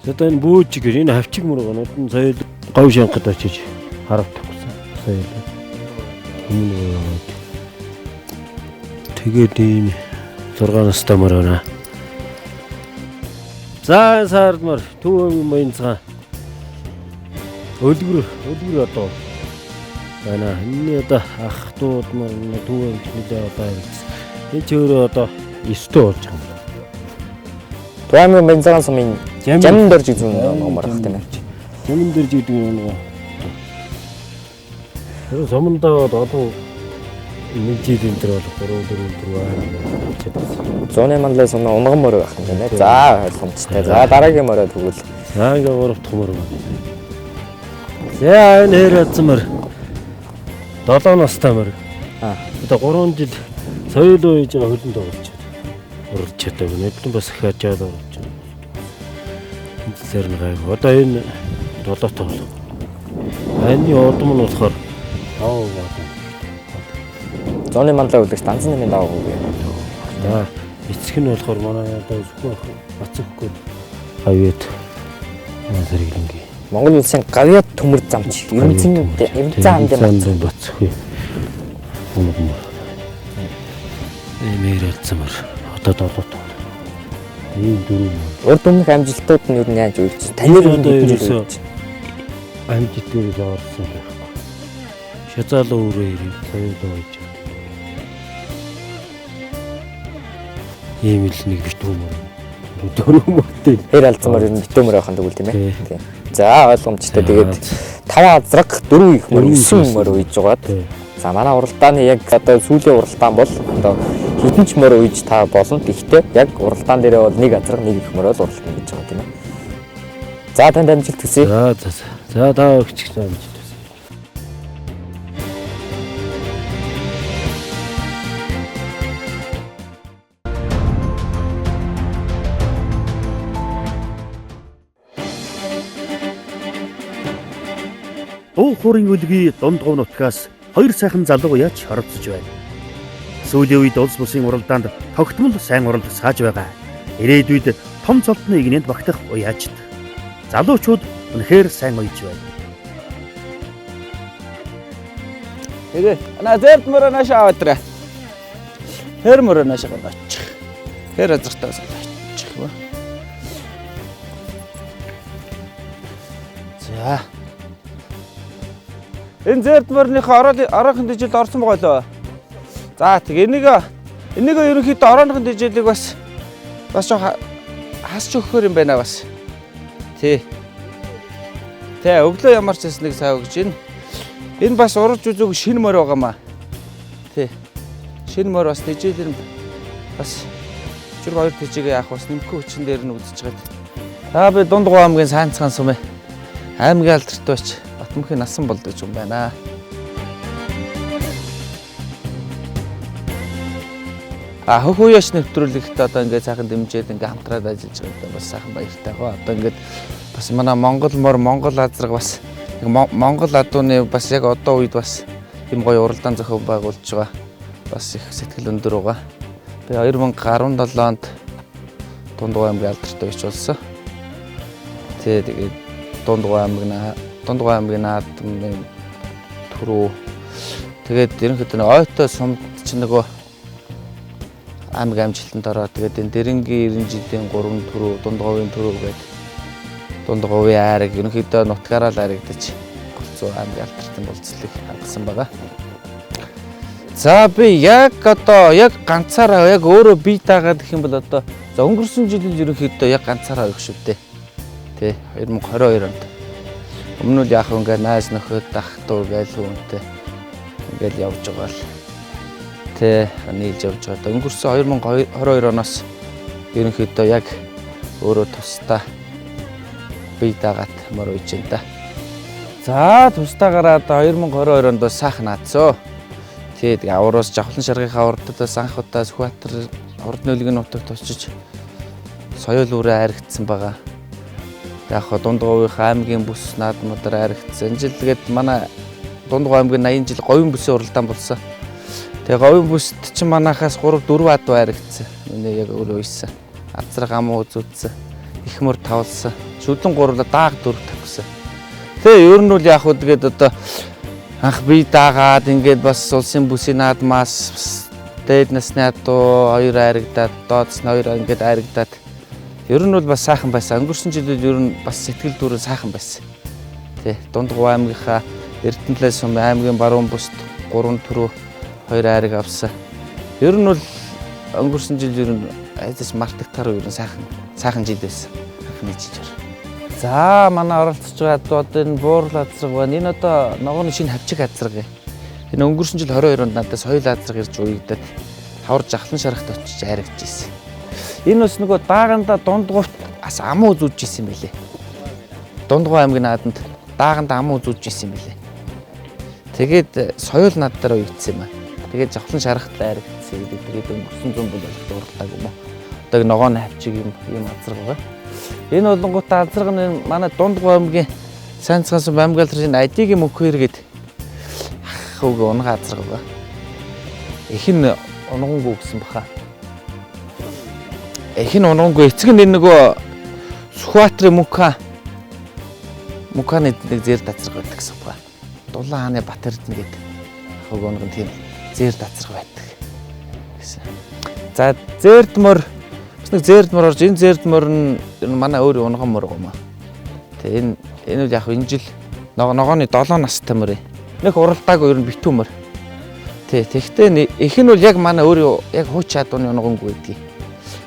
Одоо энэ бөөж гэр энэ хавчиг мөр гоо нь соёл говь шанхад очиж харав тавсан. Соёл. Тэгээд энэ 6 настай мөр байна. За саардмар төв юм цаа. Өлгөр одоо байна. Энэ одоо ах дууд маань төв нэлээ одоо ирсэн. Энэ ч өөрөө одоо 9 дэх болж байгаа юм. Туамын бензин сумын жамн дөрж үзүүн номер ах тийм ээ. Жамн дөрж гэдэг нь нэг. Тэр сумандаа одоо нэг жилийн дээр бол 3-4 Зоны манлаа сум унган мөр байх юм байна. За ойлгомжтой. За дараагийн мөрөө тэгвэл. За ингээ 3 дахь мөр байна. За энэ хэрэг 7 настай мөр. Одоо 3 жил соёл үеж байгаа хөлөнд оруулж чадаагүй. Нэдлэн бас их хажаад оруулж байна. Энэсээр нэг гайг. Одоо энэ 7 тоо. Анны удам нь болохоор Зоны манлаа үлдэх станцны нэмийн даваа үгүй. За эцэг нь болохоор манай одоо зөвхөн бацхгүй хавьяд зэрэглэнгийн Монгол улсын гавьяа төмөр замч Ерөнцийн амдын бацхгүй юм. Эмээр алцмар одоо 7 тоо. Ийм дөрөв. Урд өмнөх амжилтууд нь юу яаж үйлч танир одоо ерөөсөө амжилт дээр орсон байхгүй. Шазаалаа өөрөө ирээд соёлоо хийж. Ийм л нэг битүүмөр. Дөрөвмөртэй. Хэр алцмаар ер нь битүүмөр байхын төгөл тийм ээ. Тийм. За ойлгомжтой. Тэгээд 5 азраг 4 их мөр 9 мөр үйж байгаад. За манай уралдааны яг одоо сүүлийн уралдаан бол одоо хэдэн ч мөр үйж та болно. Гэхдээ яг уралдаан дээрээ бол нэг азраг нэг их мөр бол уралдаан гэж байгаа тийм ээ. За танд амжилт хүсье. За та өгч гэж амжилт. Дуу хуурын үлгий дунд гов нутгаас 2 сайхан залуу яач оролцож байна. Сүүлийн үед улс бүсийн уралдаанд тогтмол сайн уралд сааж байгаа. Ирээдүйд том цолтны игнэнд багтах уяачд. Залуучууд үнэхээр сайн уйж байна. Тэгээ ана зэрт мөрөө наашаа аватраа. Хэр мөрөө наашаа гооч. Хэр азартаа саачих ба. За. Энэ зэрт мөрнийхөө ороохон дэжилд орсон байгаа лөө. За тэг энийг ерөнхийдөө ороохон дэжилийг бас хасч өгөхөр юм байна бас. Тэ өглөө ямар ч нэг сав өгч байна. Энэ бас урж үзүүг шинэ мөр байгаамаа. Тэ. Шинэ мөр бас дэжээлэр бас чүр 2 дэжигээ яах бас нэмэх хүчин дээр нь үзэж байгаа. За би Дундгов аймгийн Сайнцхан сум аймгийн алдартай бач Батмөнхийн насан болдог юм байна. Хөхөөяш нэвтрүүлэгт одоо ингээд сайхан дэмжээд ингээд хамтраад ажиллаж байгаа бас сайхан баяртай гоо. Одоо ингээд бас манай Монгол мор Монгол азраг бас Монгол адууны бас яг одоо үед бас юм гоё уралдаан зохион байгуулж байгаа. Бас их сэтгэл өндөр байгаа. Би 2017 онд Дундгов аймгийн алдартай биш болсон. Тэгээд Дундгов аймгийн наадмын түрүү тэгээд ерөнхийдөө ойтой сумд ч нөгөө аймаг амжилтанд ороод тэгээд энэ дэрэнгийн 90 жилийн 3 түрүү Дундговын түрүү гэдэг Дундговын айраг ерөнхийдөө нутгаараа л айрагдаж голцоо аймгийн алдартай болцлыг хангасан байгаа. За би яг ганцаараа яг өөрөө бие даагаад гэх юм бол одоо за өнгөрсөн жилд ерөнхийдөө яг ганцаараа өгөх шүү дээ. Тэ 2022 онд. Өмнө нь яг ингээд найз нөхөд ах トゥ гээл хүнтэй ингээд явж байгаа л. Тэ нийлж явж байгаа. Өнгөрсөн 2022 оноос ерөнхийдөө яг өөрөө тусдаа бие даагаад мөр үйж энэ та. За тусдаагаараа 2022 онд бас сайхан наацсан. Тэгээд аваараас Жавхлан шаргийнхаа урдаас анх удаа Сүхбаатар урд нөлгийн нутагт очиж соёл үрээ хайрагдсан байгаа. Яг Дундговын аймгийн бүс наадмуудаар хайрагдсан. Энэ жил тэгээд манай Дундгов аймгийн 80 жил говийн бүсийн уралдаан болсон. Тэгээ говийн бүст чинь манахаас 3-4 адуу хайрагдсан. Миний яг өөрөө үйсэн. Азраг ам үзүүлсэн. Их мөр тавлсан. Шүдэн 3 дааг 4 тавьсан. Тэгээ ер нь бол яг хөө тэгээд одоо анх бие даагаад ингээд бас улсын бүсийн наадмаас дээд насны адуу 2 хайрагдаад дооцс нь 2 ингээд хайрагдаад ер нь бол бас сайхан байсан. Өнгөрсөн жилүүд ер нь бас сэтгэл дүүрэн сайхан байсан. Тэ Дундгов аймгийнхаа Эрдэнэтлээ сум аймгийн баруун бүст 3 түрүү 2 хайрыг авсан. Ер нь бол өнгөрсөн жил ер нь айдас мартагтаар ер нь сайхан сайхан жил байсан. Анхны жижигэр. За манай оролцож байгаа одоо энэ буурал азраг байна. Энэ одоо ногооны шинэ хавчиг азраг. Энэ өнгөрсөн жил 22 онд надад соёл азраг ирж уягдаад хавар жахлан шарахт очиж айрагч ирсэн. Энэ бас нөгөө дааганда дундгуйт бас амуу зүүж ирсэн юм билээ. Дундгуй аймгийн нааданд дааганда амуу зүүж ирсэн юм билээ. Тэгээд соёл над дээр уягдсан юм аа. Тэгээд жахлан шарахт айрагчсан. Тэгээд өнгөрсөн 100 бүл болох дурлалтаг юм уу. Одоо ногооны хавчиг юм азраг байгаа. Энэ болонгуудаа азраг нь манай Дундгуй аймгийн Сайнцгаас баймгаалрын айдигийн мөнхөр гээд ах үг унга азраг байгаа. Их нь унгангуу гэсэн баха. Их нь унгангуу эцэг нь нөгөө Сүхбаатарын мөнханы нэг зэр дацраг байдаг гэсэн баха. Дулаан хааны Бат Эрдэнэ гээд ах үг унган тийм зэр дацраг байдаг гэсэн. За зэрдмөр нэг зэрдмөр орж энэ зэрдмөр нь манай өөр унган мөр юм аа. Тэгээ энэ яг энэ жил ногооны 7 настай мөр. Нэг уралдаагүй ер нь битүү мөр. Тэгтээ их нь бол яг манай өөр яг хууч чадварны унганггүй байдгийг.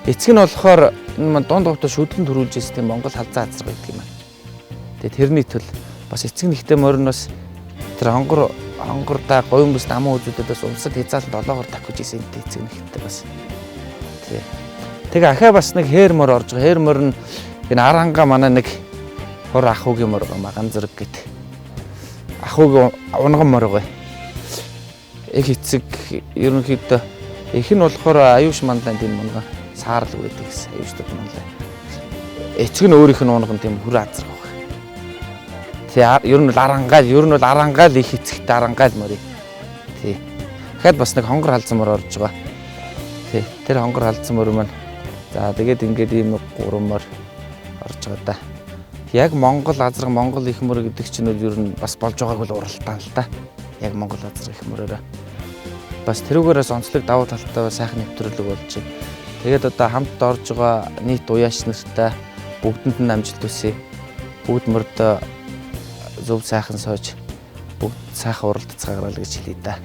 Эцэг нь болохоор энэ дунд хувьд шүдлэн төрүүлж ирсэн тийм Монгол халзаа азраг байдаг юм аа. Тэгээ тэрний төл бас эцэг нэгтэй мөр нь бас тэр хонгордаа говийн бүс намаа үзүүдэд бас умсад хязаалт 7-оор давхиж ирсэн эцэг нэгтэй бас. Тэгээ ахаа бас нэг хээр мөр орж байгаа. Хээр мөр нь энэ аранга манай нэг хур ахуугийн мөр байгаа Маган зэрэг гэд. Ахуугийн унган мөр байгаа. Их эцэг ерөнхийдөө их нь болохоор аюуш манлайн тийм унган саарл байдаг гэсэн. Аюуштад манлай. Эцэг нь өөрийнх нь унган тийм хүр азраг байгаа. Тэгээ ер нь бол арангаал их эцэгтэй арангаал мөр. Тий. Дахиад бас нэг хонгор халдсан мөр орж байгаа. Тий. Тэр хонгор халдсан мөр маань за тэгээд ингээд ийм 3 мөр орж байгаа да. Яг Монгол азраг Монгол их мөр гэдэг чинь ер нь бас болж байгааг бол уралдаан л да. Яг Монгол азраг их мөрөөрөө бас тэрүүгээрээс онцлог давуу талтай сайхан нэвтрүүлэг болж байна. Тэгээд одоо хамт орж байгаа нийт уяач нартай бүгдэнд нь амжилт хүсье. Бүгд мөрдөө зөв сайхан сойж бүгд сайхан уралдацгаагараа л гэж хэлье да.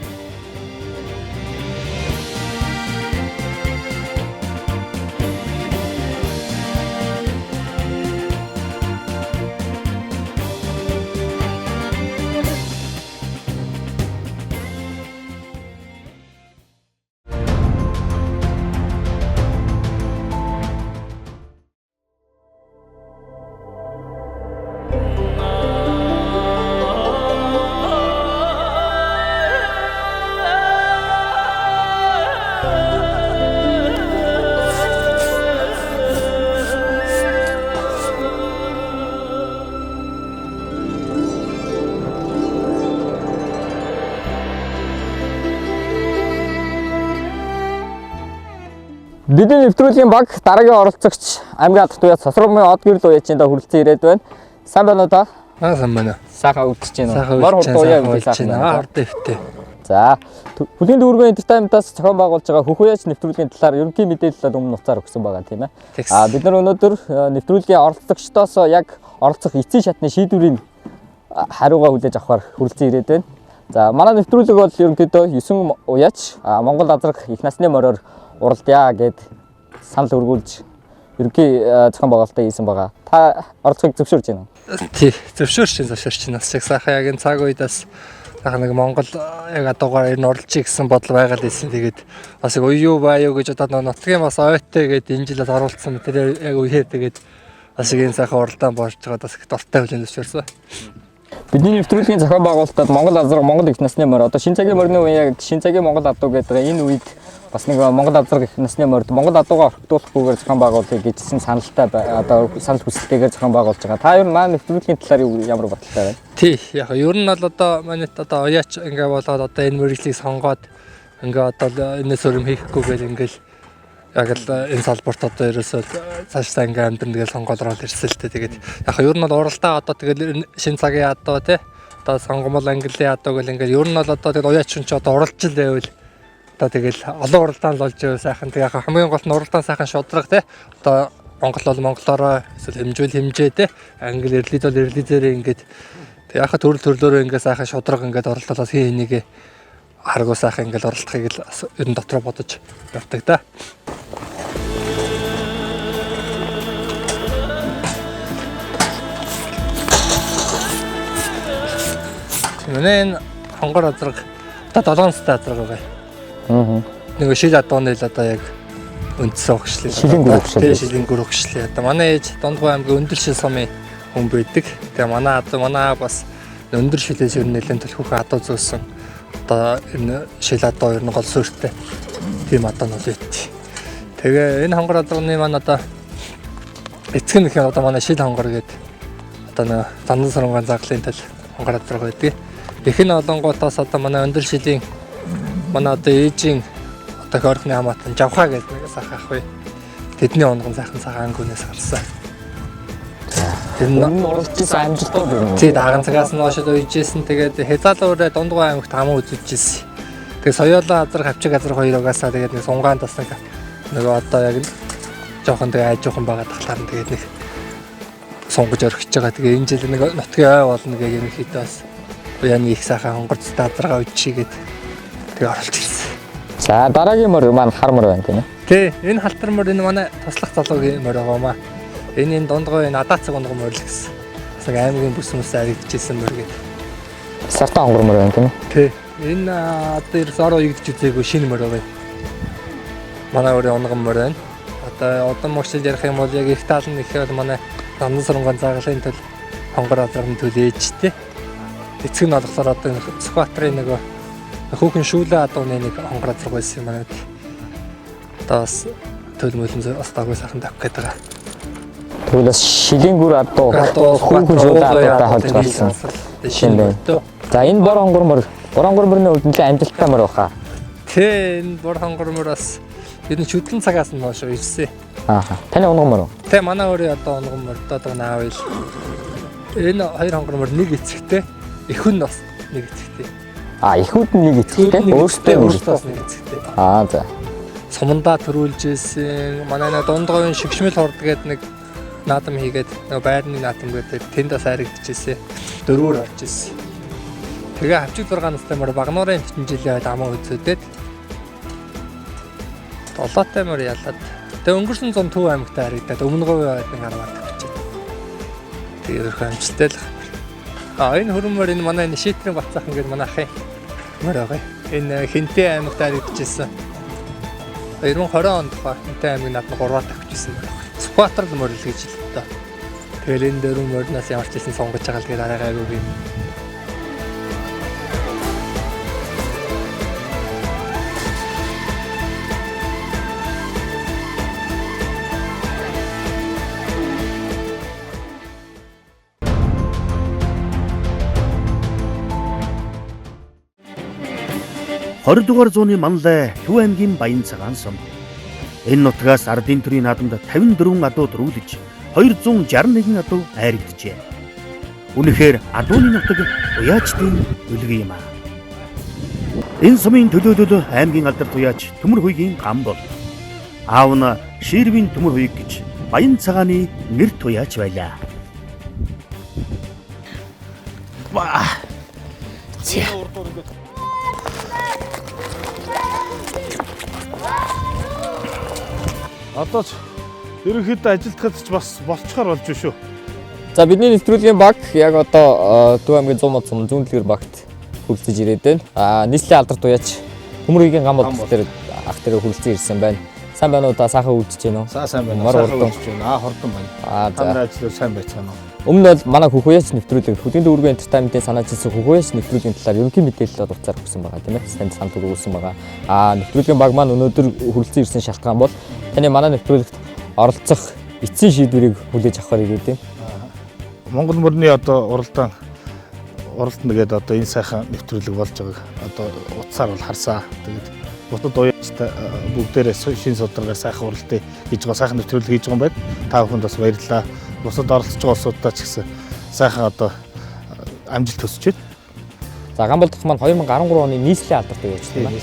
Бидний нэвтрүүлгийн баг дараагийн оролцогч аймгийн алдарт уяа Сосрогмын од гэрэл уяачинд хүрэлцэн ирээд байна. Сайн байна уу та? Сайн байна. Сайхан үлдчихэж байна. Мар хурд уяа юм сайхан байна. Хурд өвтэй. За, Бүлийн дүүргийн энтертайнментаас зохион байгуулж байгаа хөх уяач нэвтрүүлгийн талаар ерөнхий мэдээлэл өмнө нуцаар өгсөн байгаа тийм ээ. Бид нар өнөөдөр нэвтрүүлгийн оролцогчдоос яг оролцох эцсийн шатны шийдвэрийн хариугаа хүлээж авахар хүрэлцэн ирээд байна. За, манай нэвтрүүлэг бол ерөнхийдөө 9 уяач Монгол азраг их насны мороор уралдъя гэд санал өргүүлж ерөнхий зохион байгуулалтаа хийсэн байгаа. Та оролцохыг зөвшөөрч байна уу? Тий, зөвшөөрч байна. Бас яг сайхан яг энэ цаг үедээс сайхан нэг Монгол яг адуугаар энэ оролцъя гэсэн бодол байгаад ирсэн. Тэгээд бас яг уу баа юу гэж одоо нутгийн бас ойтой гээд энэ жилд оруулсан. Тэр яг үеэр тэгээд бас яг энэ сайхан уралдаан болж байгаа бас их дуртай хүлээн зөвшөөрсөн. Бидний нэвтрүүлгийн зохион байгуулалтад Монгол азраг Монгол их насны морь одоо шинэ цагийн морины үеийн яг шинэ цагийн Монгол адуу гэдэг энэ үед бас нэг Монгол азраг их насны морьд Монгол адуугаа орхитуулахгүйгээр зохион байгуулъя гэжсэн саналтай одоо санал хүсэлтэйгээр зохион байгуулж байгаа. Та ер нь манай нэвтрүүлгийн талаар ямар бодолтой байна? Тий, яг ер нь бол одоо манайд одоо уяач ингээ болоод одоо энэ мөрөглийг сонгоод ингээ одоо энэс өрөм хийхгүйгээр ингээл яг л энэ салбарт одоо ерөөсөө цаашдаа ингээ амьдрын тэгэл сонгоод ороод ирсэн л тэгээд яг ер нь бол уралдаа одоо тэгэл шинэ цагийн адуу тий одоо сонгомол английн адуу гэл ингээ ер нь бол одоо тэгэл уяач ч одоо уралж л байвал одоо тэгэл олон уралдаан л болж байв сайхан тэг яг хамгийн гол нь уралдаан сайхан шудраг тий одоо Монгол бол монголоороо эсвэл хэмжүүл хэмжээ тий англи эрлийд бол эрлийдээрээ ингээд тэг яг төрөл төрлөөрөө ингээ сайхан шудраг ингээд оролдолоос хин энийг харгуу сайхан ингээл оролдохыг л ер нь дотроо бодож явдаг да. Манай энэ хонгор азраг одоо 7 настай азраг байгаа. Аа. Нэг шил адууны л одоо яг үндсэн өгшлээ. Шилийн гүр өгшлээ. Шилийн гүр өгшлээ. Одоо манай ээж Дундгой аймгийн өндөр шил сумын хүн байдаг. Тэгээ манай бас өндөр шилээс ер нь нэлээд төлхөх адуу зөөсөн. Одоо энэ шил адуу ер нь гол суурьтай. Тийм адуу нь байт. Тэгээ энэ хонгор азрагны маань одоо эцэг нь одоо манай шил хонгор гэдэг одоо нэг Зандан Саранган заглалын тал хонгор азраг байдаг. Их нь олонгоотоос одоо манай өндөр шилийн манай одоо ээжийн одоо хорхны хамаатан Жавха гэдэг нэг сах ах бай. Тэдний онгон сайхан цагаан гүнээс гарсан. Тэр нь уралдсан амжилтууд юм. тий даган цагаас нь оошод үйжсэн. Тэгээд Хязаалуураа Дундгой аймагт хамаа үзүүлжсэн. Тэгээд соёолоо азар хавчиг азар хоёр угаасаа тэгээд нэг сунгаан тас нэг одоо яг жоохон тэгээд айжуухан байгаа тахлаар нь тэгээд нэг сунгаж орхиж байгаа. Тэгээд энэ жил нэг нутгийн ой болно гэх юм ихэд бас уяаны их сайхан хонгорцтой азаргаа үчигээд тэгээд оролт хийсэн. За дараагийн мөр маань хар мөр байна тийм ээ. Тий, энэ халтар мөр энэ манай туслах залуугийн мөр байгаамаа. Энэ Дундгой Надацаг онгор мөр л гэсэн. Бас нэг аймгийн бүс хүмүүс аригдчихсэн мөр гэдэг. Сартаа онгор мөр байна тийм ээ. Тий. Энэ одоо ерөөс ороо игдэж үзээгүй шинэ мөр байгаа. Манай өөрийн онгор мөр байна. Одоо удам мөчл ярих юм бол яг их таал нь ихээр манай Зандан Саранган загалын төл хонгор азрагны төл ээжтэй. Эцэг нь болохоор одоо Сүхбаатарын нэг хүүхэн шүүлээ адууны нэг хонгор азраг байсан юм байна. Одоо бас төл мөлөн бас дагуу сайхан тавих гээд байгаа. Тэгвэл шилийн гүр адуу хүүхэн шүүлээ адуутай холж гарсан. Шинэ. За энэ бор хонгор мөр мөрний хувьд нэлээд амжилттай мөр баха. Тэ энэ бор хонгор мөр бас ер нь шүтлэн цагаас нь хойш ирсэн. Ааха. Таны онгор мөр. Тэ манай өөрийн одоо онгор мөр одоо наав ил. Энэ хоёр хонгор мөр нэг эцэгтэй, эхүн бас нэг эцэгтэй. Эхүүд нь нэг эцэгтэй. Өөртөө нэг эцэгтэй. За. Сумандаа төрүүлж ийсэн. Манай нэг Дундгойн шигшмэл хорд гээд нэг наадам хийгээд нэг байрны наадам гэдэг тэнд бас харагдчихжээ. Дөрвөр орж ийсэн. Тэгээ хавчиг 6 настай мөр багнуурын 90 жилийн амаа үзүүдэд долоотой мөр ялаад. Тэгээ өнгөрсөн 100 төв аймагт харагдаад өмнө говь байгаад нэг 10 тавьчихсан. Тэгээ өрх амжилттай л. Энэ хөрмөр энэ манай шийтрийн бацаахан гэдэг манай ахын мөр байгаа. Энэ Хинтээ аймагт харагдчихсан. 2020 онд Хинтээ аймгийн над 3 тавьчихсан мөр. Сүхбаатар мөр л гэж л тоо. Тэгэхээр энэ дөрвөн мөрнөөс ямар ч хэлсэн сонгож байгаа л тэгээд арай гайгүй юм. Дугаар зууны манлай Төв аймгийн Баян цагаан сум. Энэ нутгаас ардын төрийн наадамд 54 адуу төрүүлж 261 адуу айрагджээ. Үнэхээр адууны нутаг уяачдын үлгий юм аа. Энэ сумын төлөөлөл аймгийн алдар туяач Төмөр хуйгийн гам бол. Аав нь Ширвийн Төмөр хуйг гэж Баян цагааны нэр туяач байлаа. Одоо ч ерөнхийдөө ажилтгахад ч бас болцохоор болж шүү. За бидний нэвтрүүлгийн баг яг одоо Төв аймгийн 100 мод сум зүүн дэлгэр багт хүрэлцэж ирээд байна. Нийслэлийн алдар туяач Төмөр хуйгийн гам бол дээр ах дээр хүрэлцэн ирсэн байна. Сайн байна уу та сайхан үлдэж байна уу? Сайн байна. Мар урдан. Хордон байна. Та ажил сайн байцгаана уу? Өмнө нь бол манай Хөхөөяч нэвтрүүлэг Хөдийн дүүргийн энтертайнментийн санаачилсан Хөхөөяч нэвтрүүлгийн талаар ерөнхий мэдээлэл утгаар өгсөн байгаа тийм ээ. Танд санал өгүүлсэн байгаа. Нэвтрүүлгийн баг маань өнөөдөр хүрэлцэн ирсэн шалтгаан бол таны манай нэвтрүүлэгт оролцох эцсийн шийдвэрийг хүлээж авахар ирээд байна. Монгол мөрний одоо уралдаан оролтно гэдэг одоо энэ сайхан нэвтрүүлэг болж байгааг одоо утсаар бол харсаа. Тэгээд бусад уяачтай бүгдээрээ шинэ судалгаар сайхан уралтыг хийж байгаа сайхан нэвтрүүлэг хийж байгаа юм байна. Та бүхэнд бас баярлалаа. Бусад оролцож байгаа улсуудаа ч гэсэн сайхан одоо амжилт төсөж байна. За Гамболдох маань 2013 оны нийслэлийн алдарт явж байна.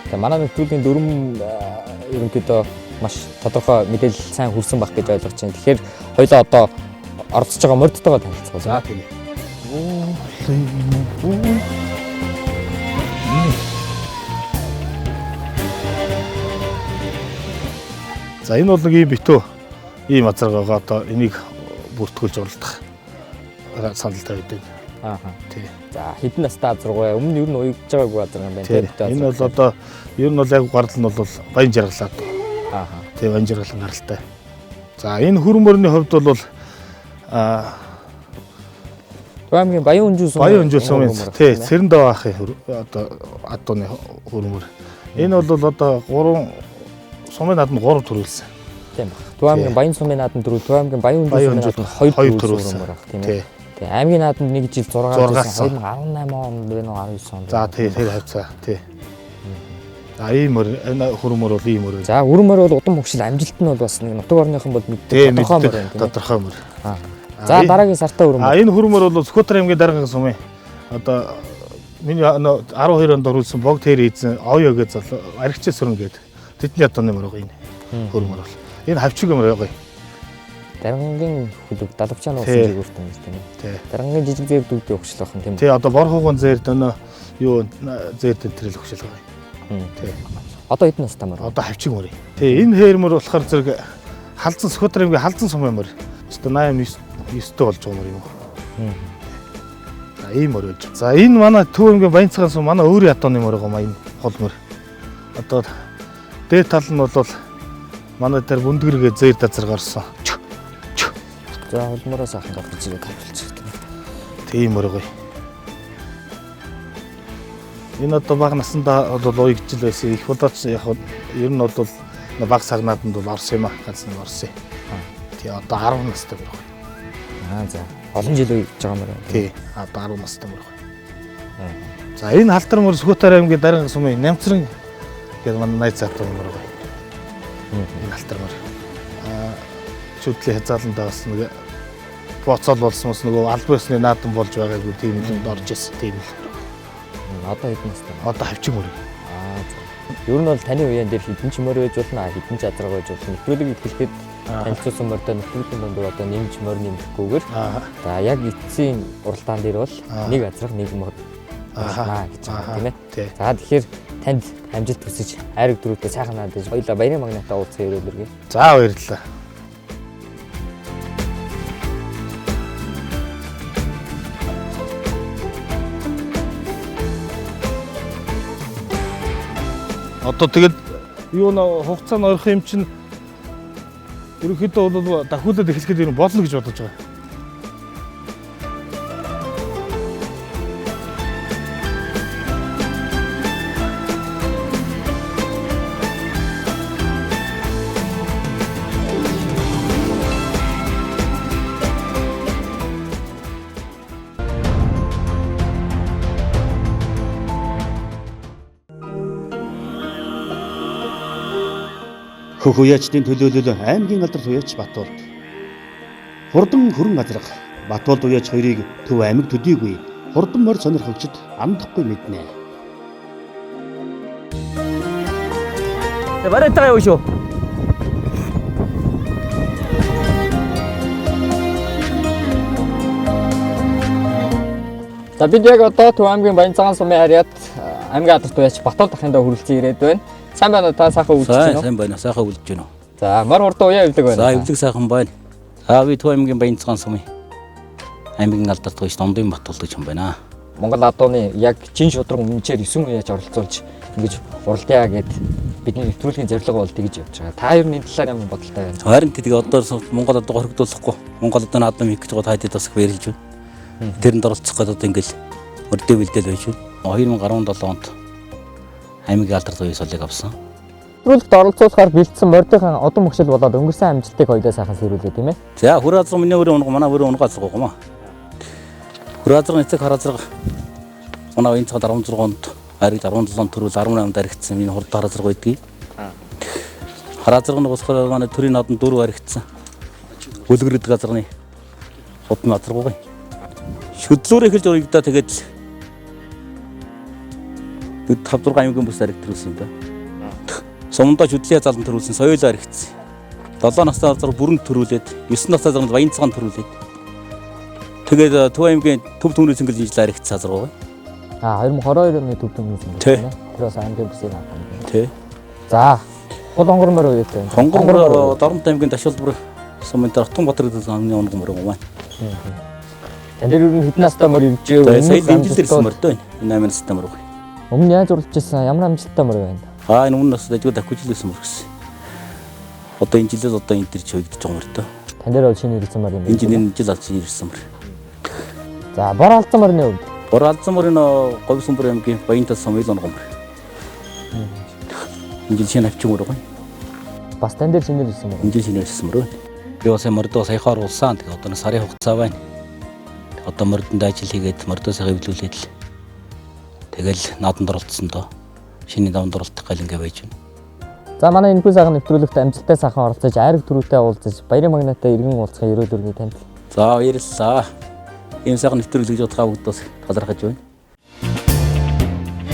Тэгээ манай нэвтрүүлгийн дөрвөн ерөнхийдөө маш тодорхой мэдээлэл сайн хүрсэн байх гэж ойлгож байна. Тэгэхээр хоёулаа одоо оролцож байгаа мордтойгоо танилцуулъя. За тийм. За энэ бол нэг ийм битүү ийм азаргагаа одоо энийг бүртгүүлж оролдох санал тавьд байна. Ааха. Тий. За хэдэн настай азаргуу өмнө ер нь уягдж байгаагүй азар юм байна Тий. Энэ бол одоо ер нь бол яг гардал нь бол баян жаргалаад. Ааха. Тий, баян жаргалан гаралтай. За энэ хөрөн мөрний хувьд бол Төв аймгийн Баян Өнжүүл сумын тий, Цэрэндээ баахын одоо адууны хөрөн мөр. Энэ бол одоо 3 сумын наадамд 3 төрүүлсэн. Тийм баг. Төв аймгийн Баян сумын наадамд 4, Төв аймгийн Баян Өнжүүл сумын наадамд 2 төрүүлсэн баг тийм ээ. Тэгээ аймгийн наадамд нэг жил 6 гэсэн 2018 онд байна уу 19 онд. За тий, тэр хавцаа тий. За ийм мөр энэ хөрөн мөр бол ийм мөр. За хөрөн мөр бол удам хөгшил амжилт нь бол бас нэг нутаг орныхон бол мэддэг тодорхой мөр байна тийм ээ. Тодорхой мөр. За дараагийн сартаа хөрөн мөр. Энэ хөрөн мөр бол Сүхбаатар аймгийн дараагийн сумын одоо миний 12 онд оруулсан богд тэр эзэн Овё гэж аригчээ сүрэн гэдэг. Тэдний одооны мөр байгаа энэ хөрөн мөр бол. Энэ хавчиг мөр байгаа. Даргангийн хөлөг далавчаан уусан жигүүрт юм тийм ээ. Даргангийн жижиг зэв дүүдээ хөгшил байх юм тийм ээ. Тий, одоо борхоогон зээрд өнөө юу зээрд тэрэл хөгшил байгаа. Тий. Одоо хэдэн настай мөр? Одоо хавчиг мөр. Тий, энэ хоёр мөр болохоор зэрэг халдсан Сүхбаатар аймгийн халдсан сумын мөр. Өөртөө 89-тэй болж байгаа мөр юм уу? За ийм мөр байж. За энэ манай Төв аймгийн Баянцхан сум манай өөрийн атооны мөр байгаа энэ хол мөр. Одоо дээд тал нь бол манай дээр бүндгэргээ зээр дазар гарсан. За холмороос ахын гарч ирээд тавьчихсан. Тийм мөр гоё. Энэ одоо бага насандаа бол уягжил байсан. Их удаач яг ер нь бол бага сагнааданд бол орсон юм аа. Ганц нэг орсон. Тий, одоо 10 настай мөр гоё. За олон жил уягж байгаа мөр. Тий, одоо 10 настай мөр гоё. За энэ халдар мөр Сүхбаатар аймгийн дараагийн сумын Нямцран гэдэг манай найз захтай мөр гоё. Энэ халдар мөр. Шүтлийн хязгаалалтаа бас нэг боцол болсон ус нөгөө аль босны наадам болж байгаагүй тийм юмд орж ирсэн тийм л. Одоо хэдэн настай? Одоо хавчиг мөр. За. Ер нь бол таны уян дээр хэдэн ч мөр байж болно, хэдэн ч азраг байж болно. Нэвтрүүлэг эхлэхэд танилцуулсан мөрдөө нэвтрүүлгийн дундуур одоо нэмж мөр нэмэхгүйгээр за яг эцсийн уралдаан дээр бол нэг азраг нэг мөр байна гэж байна тийм ээ. За тэгэхээр танд амжилт хүсэж айраг дөрөвтэй сайхан наадаж хоёулаа баярын магнатаа уулзсан ирүүлэргээ. За баярлалаа. Одоо тэгээд юу н хугацаа нь орох юм чинь ерөнхийдөө бол дахиулаад эхлэхэд юм болно гэж бодож байгаа. Хөх уяачдын төлөөлөл аймгийн алдар уяач Батуулд. Хурдан хөрөн азраг Батуулд уяач хоёрыг Төв аймаг төдийгүй хурдан морь сонирхогчд андахгүй мэднэ. Барайтаа явуу шүү. За бид яг одоо Төв аймгийн Баянцхан сумын харьяат аймгийн алдарт уяач Батуулд ахын доо хүрэлцэн ирээд байна. Сайн байна уу та сайхан үлдэж байна уу? Сайн байна. Сайхан үлдэж байна уу? За мар хурдан уяа эвлэг байна. За эвлэг сайхан байна. За би Төв аймгийн Баянцхан сумын аймгийн алдарт уяач Дондын Батуулд гэж юм байна. Монгол адууны яг чин шудраг үнчээр 9 уяач оролцуулж ингэж уралдаа гэд бидний нэвтрүүлгийн зорилго бол тэгж явж байгаа. Та ер нь энэ талаар ямар бодолтой байна? Харин тэгээ одоо Монгол адуу хоригдуулахгүй Монгол адуу наадам хийх гэж байгаа хайдад бас баярлж байна. Тэрэнд оролцох гэдэг одоо ингээл мөрдөө бэлдээл байж байна. 2017 онд аймгийн алдарт уяач солиг авсан. Нэвтрүүлэгт оролцуулахаар бэлдсэн мордынхан удам хөгшил болоод өнгөрсөн амжилтыг хоёулаа сайхан сэрүүлээ тийм ээ. За хөр азраг миний өрөө унга манай өрөө унга азраг гоомаа. Хөр азраг эцэг хар азраг манай энэ цаг 16 онд ариг 17 төрөл 18-нд аригдсан миний хурд хар азраг байдгийг. Хар азраг нь болохоор манай төрийн наадамд 4 аригдсан. Үлгэрдэг газрын удам азраг гоё. Шүдлүүр эхэлж өргөдөө тэгээд 5-6 аймгийн бүс ариг төрүүлсэн юм да. Сумдаа шүдлийн залан төрүүлсэн соёл аригдсан. 7 настай азраг бүрэн төрүүлээд 9 настай азраг Баянцхан төрүүлээд тэгээд Төв аймгийн төв төмрийн цэнгэл жижиг аригдсан азраг гоё. 2022 оны төв төмрийн цэнгэл тийм ээ. Тэр бас аймгийн бүсийн наадам. Тий. За Хонгор мөр үетэй. Хонгор Дорнод аймгийн Ташилбар сумын дээр Отгонбатар гэдэг замны онгон мөр гоё. Тань дээр ер нь хэдэн настай мөр ирж За сая дэмжлэрсэн мөр дөө. 8 настай мөр. Өмнө яаж урлаж ирсэн? Ямар амжилттай мөр байна? Энэ өмнө нас дайгуу дахиужилсэн мөр гэсэн. Одоо энэ жилээс одоо энэ төр чигдэж байгаа мөр дөө. Тань дээр бол шинэ ирсэн мөр юм байна. Энэ жилийн жил алж ирсэн мөр. За бор алдсан мөрний хувьд. Бор алдсан мөрийн Говь Сүмбэр аймгийн Баянтал Самуил онгон мөр. Энэ жил шинэ авчин мөр байна. Бас тань дээр шинээр ирсэн мөр. Энэ жил шинээр ирсэн мөр. Би бас мордоо саяхаар улсан. Тэгээ одоо сарын хугацаа байна. Одоо мордонд ажил хийгээд мордоо сайхан эвлүүлээд л тэгэл нааданд оролцсон доо. Шинийн даванд оролцох гал ингээ байж байна. За манай энэ сайхан нэвтрүүлэгт амжилттай сайхан оролцож айраг төрүүтэй уулзаж баярын магнаатай иргэн уулзахын ерөөл өргөний танд. За баярлалаа. Ийм сайхан нэвтрүүлэг гэж бодохаа бүгдээс талархаж байна.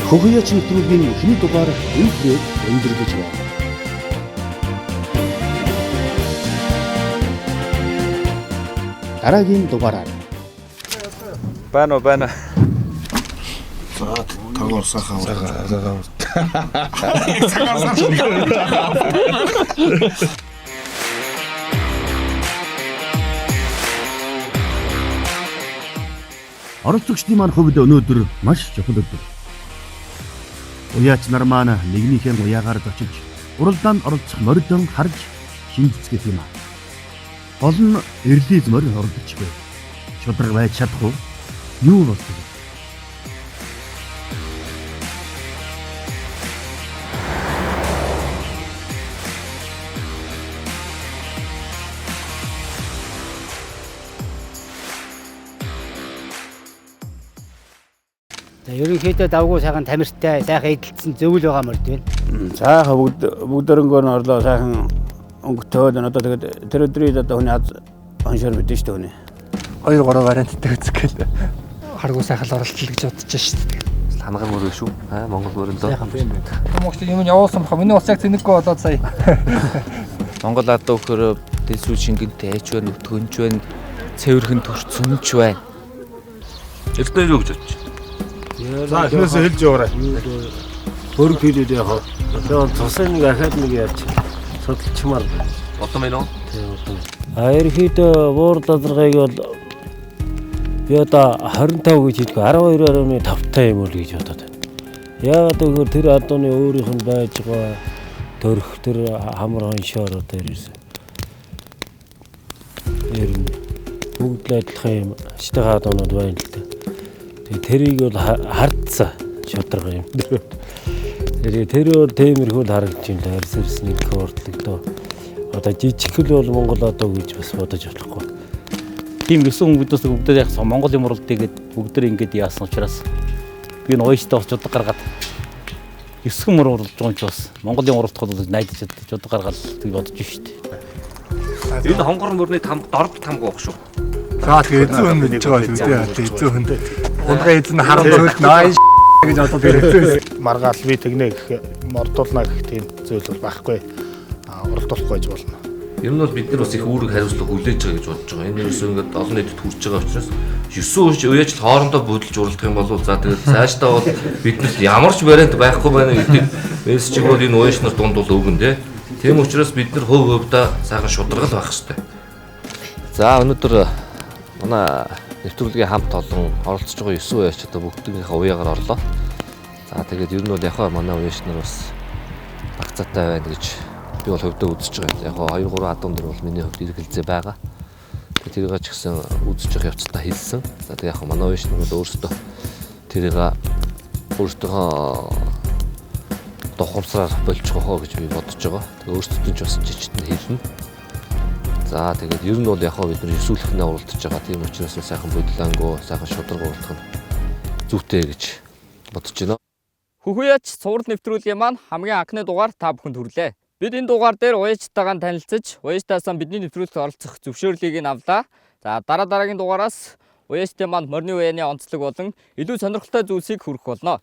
Хөхөяч нэвтрүүлгийн эхний дугаар өнөөдөр өндөрлөж байна. Дараагийн дугаараар Байна уу. За тагвар сайхан. Оролцогчдын маань хувьд өнөөдөр маш чухал өдөр. Уяач нар маань нэгнийхээ уяагаар очиж уралдаанд оролцох моридон харж шинжцгэх юм аа. Гол нь эрлиз морь оролдож бай. Шудраг байж чадах уу? Юу болов? Ерөнхийдөө давгүй сайхан тамиртай, сайхан эдэлсэн зөвл байгаа мөрд байна. Сайхан бүгдөрөнгөө нь орлоо сайхан өнгөтөөд одоо тэгээд тэр өдрийн одоо хүний аз оншоор мэдэн шүү дээ. 2-3 варианттай үзэх гээл. Харгуу сайхан оролцол гэж бодож шүү дээ. Хангар мөр шүү. Монгол мөрөнд л. Монгол юм явуулсан баха. Миний бас яг тэнэггүй болоод сая. Монгол адуу хөрөө дэсүү шингэнтэй ээч байна, өтгөнч байна, цэвэрхэн төрцөнч байна. Эртний юу гэж бодож? За эхнээсээ хэлж яваарай. Хөрөг хийлээд яах вэ? Одоо тусын нэг ахаад нэг яаж судалчмаар байна. Бодсон байна уу? Ерөнхийдөө буур дадрагыг бол би одоо 25 гэж хэлдэг 12.5 юм уу гэж бодоод байна. Яагаад гэвэл тэр адууны өөрийнх нь байж байгаа төрх тэр хамар хоншоор одоо ирсэн. Бүгд л адилхан юм ажтайгаа адуунууд байна л дээ. Тэгээ тэрийг бол хардсан шударга юм. Тэр бол тиймэрхүү харагдаж юм л арьс нэг хурдлаглоо. Одоо жижигхэл бол Монгол одоо гэж бас бодож болохгүй. Тийм гэсэн хүмүүсээс бүгдээ яг Монголын уралдыг бүгдээ ингэж яасан учраас би н ойштой очоод гаргаад 9 мөр уралж байгаа юм чи бас Монголын уралд бол найдаж чад гаргаад гэж бодож штеп. Энэ хонгор мөрний дорд тамгүй баг шүү. За тэгээ эзэн хүн гэж байгаа шүү дээ. Эзэн хүн. Унгаа эзэн харам зөвлөд наа гэж бодоод ирсэн. Маргаал би тэгнэ гэх мордуулна гэх тийм зүйл бол байхгүй. Уралдуулахгүй гэж болно. Ер нь бол бид нар бас их үүрэг хариуцлага хүлээж байгаа гэж бодож байгаа. Энэ ерөөсөө ингээд олон нийтэд хүрч байгаа учраас 9 үеч л хоорондоо будалж уралдах юм бол за тэгээд цаашдаа бол биднэрт ямар ч вариант байхгүй байна гэдэг мессежийг бол энэ уяаш нар дунд бол өгнө те. Тийм учраас бид нар хувьдаа сайхан шударгал байх хэрэгтэй. За өнөөдөр манай нэвтрүүлгийн хамт олон оролцож байгаа 9 уяач одоо бүгдийнхээ уяагаар орлоо. За тэгээд ер нь бол яхаа манай уяач нар бас багцаатай байна гэж би бол хувьдаа үзэж байгаа. Яг 2-3 адуун дээр бол миний хувьд эргэлзээ байгаа. Тэрийг ч гэсэн үзэж явах явцдаа хэлсэн. За тэг яг манай уяач нар бол өөрсдөө тэрийг өөртөө тухамсраар болж байгаа гэж би бодож байгаа. Тэг өөрсдөд нь ч бас жижигтэн хэлнэ. За тэгээд ер нь бол яг бид нар өсвөлхнээ уралдаж байгаа. Тийм учраас сайхан бодлонгоо, сайхан шударга уралдах нь зүйтэй гэж бодож байна. Хөхөяч цуврал нэвтрүүлгийн маань хамгийн анхны дугаар та бүхэнд хүрлээ. Бид энэ дугаар дээр уяачтайгаа танилцаж, уяачтайсан бидний нэвтрүүлэгт оролцох зөвшөөрлийг нь авлаа. За дараагийн дугаараас уяачтай маань морины уяаны онцлог болон илүү сонирхолтой зүйлсийг хүргэх болно.